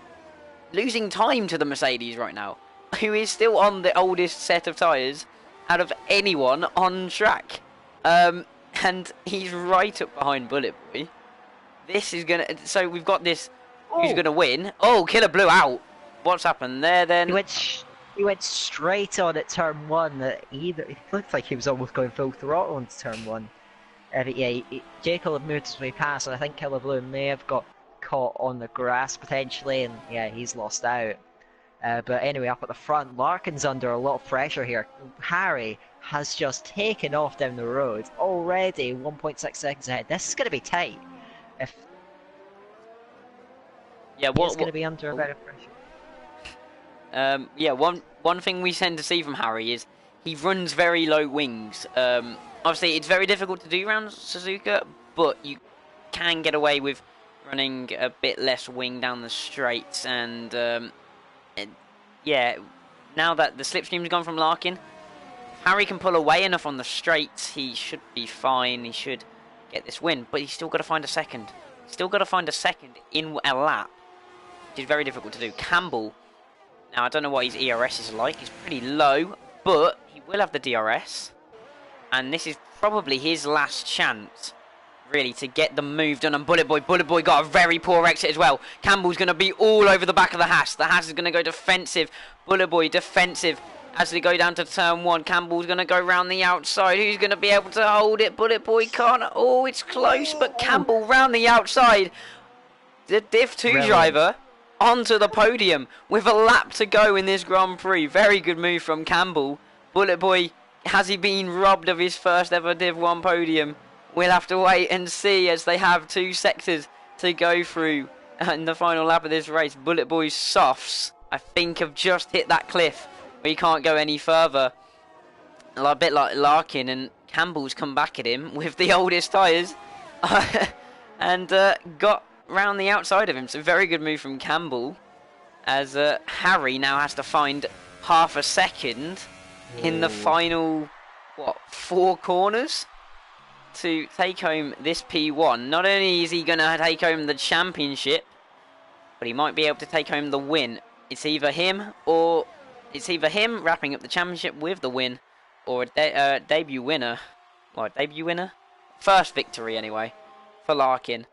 losing time to the Mercedes right now, who is still on the oldest set of tyres out of anyone on track. And he's right up behind Bullet Boy. This is gonna... So we've got this... Who's gonna win? Oh, Killer Blue out. What's happened there then? He went straight on at turn 1. It looked like he was almost going full throttle into turn 1. Yeah, Jekyll had moved his way past, and I think Killer Blue may have got caught on the grass potentially, and yeah, he's lost out. But anyway, up at the front, Larkin's under a lot of pressure here. Harry has just taken off down the road, already 1.6 seconds ahead. This is going to be tight. He's going to be under a bit of pressure. Yeah, one thing we tend to see from Harry is he runs very low wings. Obviously, it's very difficult to do around Suzuka, but you can get away with running a bit less wing down the straights. And yeah, now that the slipstream's gone from Larkin, Harry can pull away enough on the straights. He should be fine. He should get this win, but he's still got to find a second. Still got to find a second in a lap, which is very difficult to do. Campbell, now I don't know what his ERS is like. He's pretty low, but he will have the DRS. And this is probably his last chance, really, to get the move done on Bullet Boy. Bullet Boy got a very poor exit as well. Campbell's going to be all over the back of the Haas. The Haas is going to go defensive. Bullet Boy defensive as they go down to turn 1. Campbell's going to go round the outside. Who's going to be able to hold it? Bullet Boy can't. Oh, it's close, but Campbell round the outside. The Div 2 driver onto the podium with a lap to go in this Grand Prix. Very good move from Campbell. Bullet Boy... Has he been robbed of his first ever Div 1 podium? We'll have to wait and see, as they have 2 sectors to go through in the final lap of this race. Bullet Boy's softs, I think, have just hit that cliff where he can't go any further. a bit like Larkin, and Campbell's come back at him with the oldest tyres and got round the outside of him. So very good move from Campbell, as Harry now has to find half a second in the final, 4 corners to take home this P1. Not only is he going to take home the championship, but he might be able to take home the win. It's either him wrapping up the championship with the win, or a debut winner. Well, debut winner? First victory, anyway, for Larkin.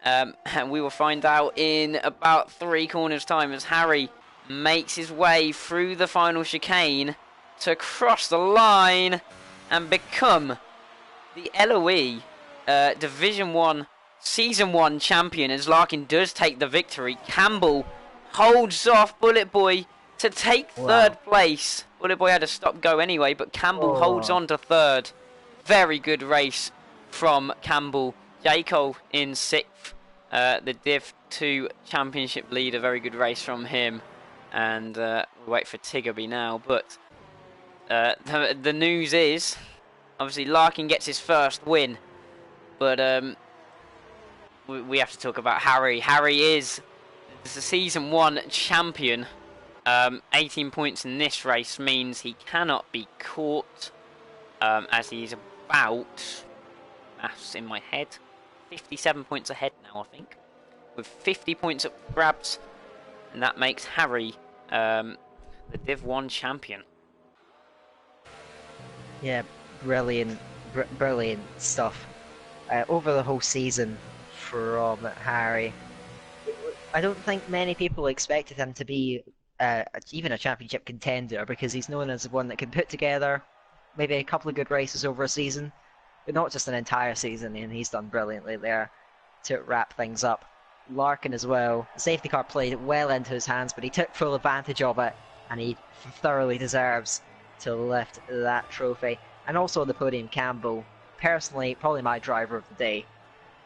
And we will find out in about 3 corners' time as Harry makes his way through the final chicane to cross the line and become the LOE Division 1 Season 1 champion, as Larkin does take the victory. Campbell holds off Bullet Boy to take third place. Bullet Boy had to stop go anyway, but Campbell holds on to third. Very good race from Campbell. Jaco in 6th, the Div 2 championship leader. Very good race from him. And we wait for Tiggerby now. But the news is, obviously Larkin gets his first win. But we have to talk about Harry. Harry is the Season 1 champion. 18 points in this race means he cannot be caught, as he's about, maths in my head, 57 points ahead now, I think, with 50 points up for grabs, and that makes Harry the Div 1 champion. Yeah, brilliant stuff over the whole season from Harry. I don't think many people expected him to be even a championship contender, because he's known as one that can put together maybe a couple of good races over a season, but not just an entire season, and he's done brilliantly there to wrap things up. Larkin as well, the safety car played well into his hands, but he took full advantage of it, and he thoroughly deserves to lift that trophy. And also on the podium, Campbell, personally probably my driver of the day,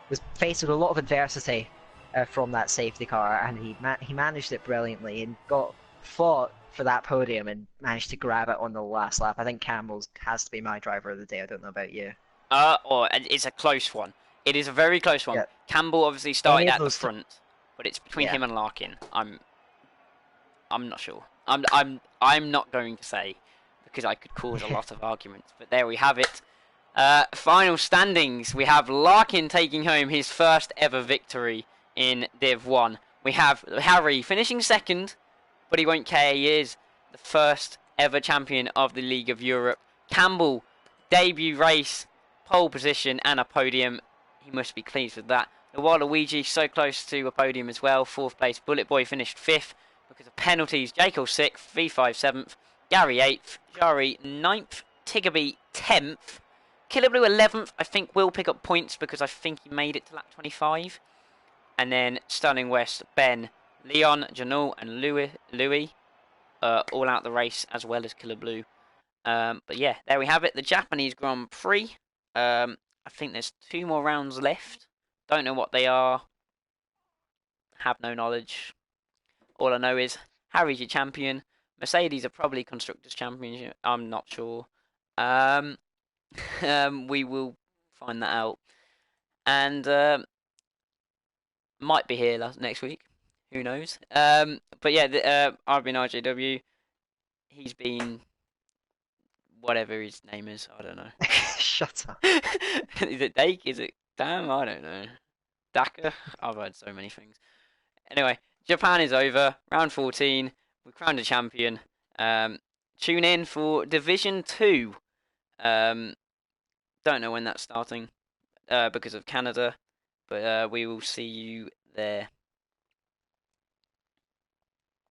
was faced with a lot of adversity from that safety car, and he managed it brilliantly and fought for that podium and managed to grab it on the last lap. I think Campbell's has to be my driver of the day. I don't know about you. It's a close one. It is a very close one. Yeah. Campbell obviously started at the front, but it's between him and Larkin. I'm not sure. I'm not going to say, because I could cause a lot of arguments. But there we have it. Final standings. We have Larkin taking home his first ever victory in Div 1. We have Harry finishing second, but he won't care. He is the first ever champion of the League of Europe. Campbell, debut race, pole position and a podium. He must be pleased with that. The Waluigi so close to a podium as well. 4th place. Bullet Boy finished 5th because of penalties. Jaco 6th, V5 7th, Gary 8th, Jari 9th, Tiggerby 10th. Killer Blue 11th, I think will pick up points because I think he made it to lap 25. And then Sterling West, Ben, Leon, Janul and Louis all out the race, as well as Killer Blue. But yeah, there we have it. The Japanese Grand Prix. I think there's 2 more rounds left. Don't know what they are. Have no knowledge. All I know is Harry's your champion. Mercedes are probably Constructors' Championship. I'm not sure. We will find that out. And might be here next week. Who knows? But yeah, I've been RJW. He's been whatever his name is. I don't know. Shut up. Is it Dake? Is it Damn? I don't know. Daka? I've heard so many things. Anyway, Japan is over. Round 14. We crowned a champion. Tune in for Division 2. Don't know when that's starting because of Canada. But we will see you there.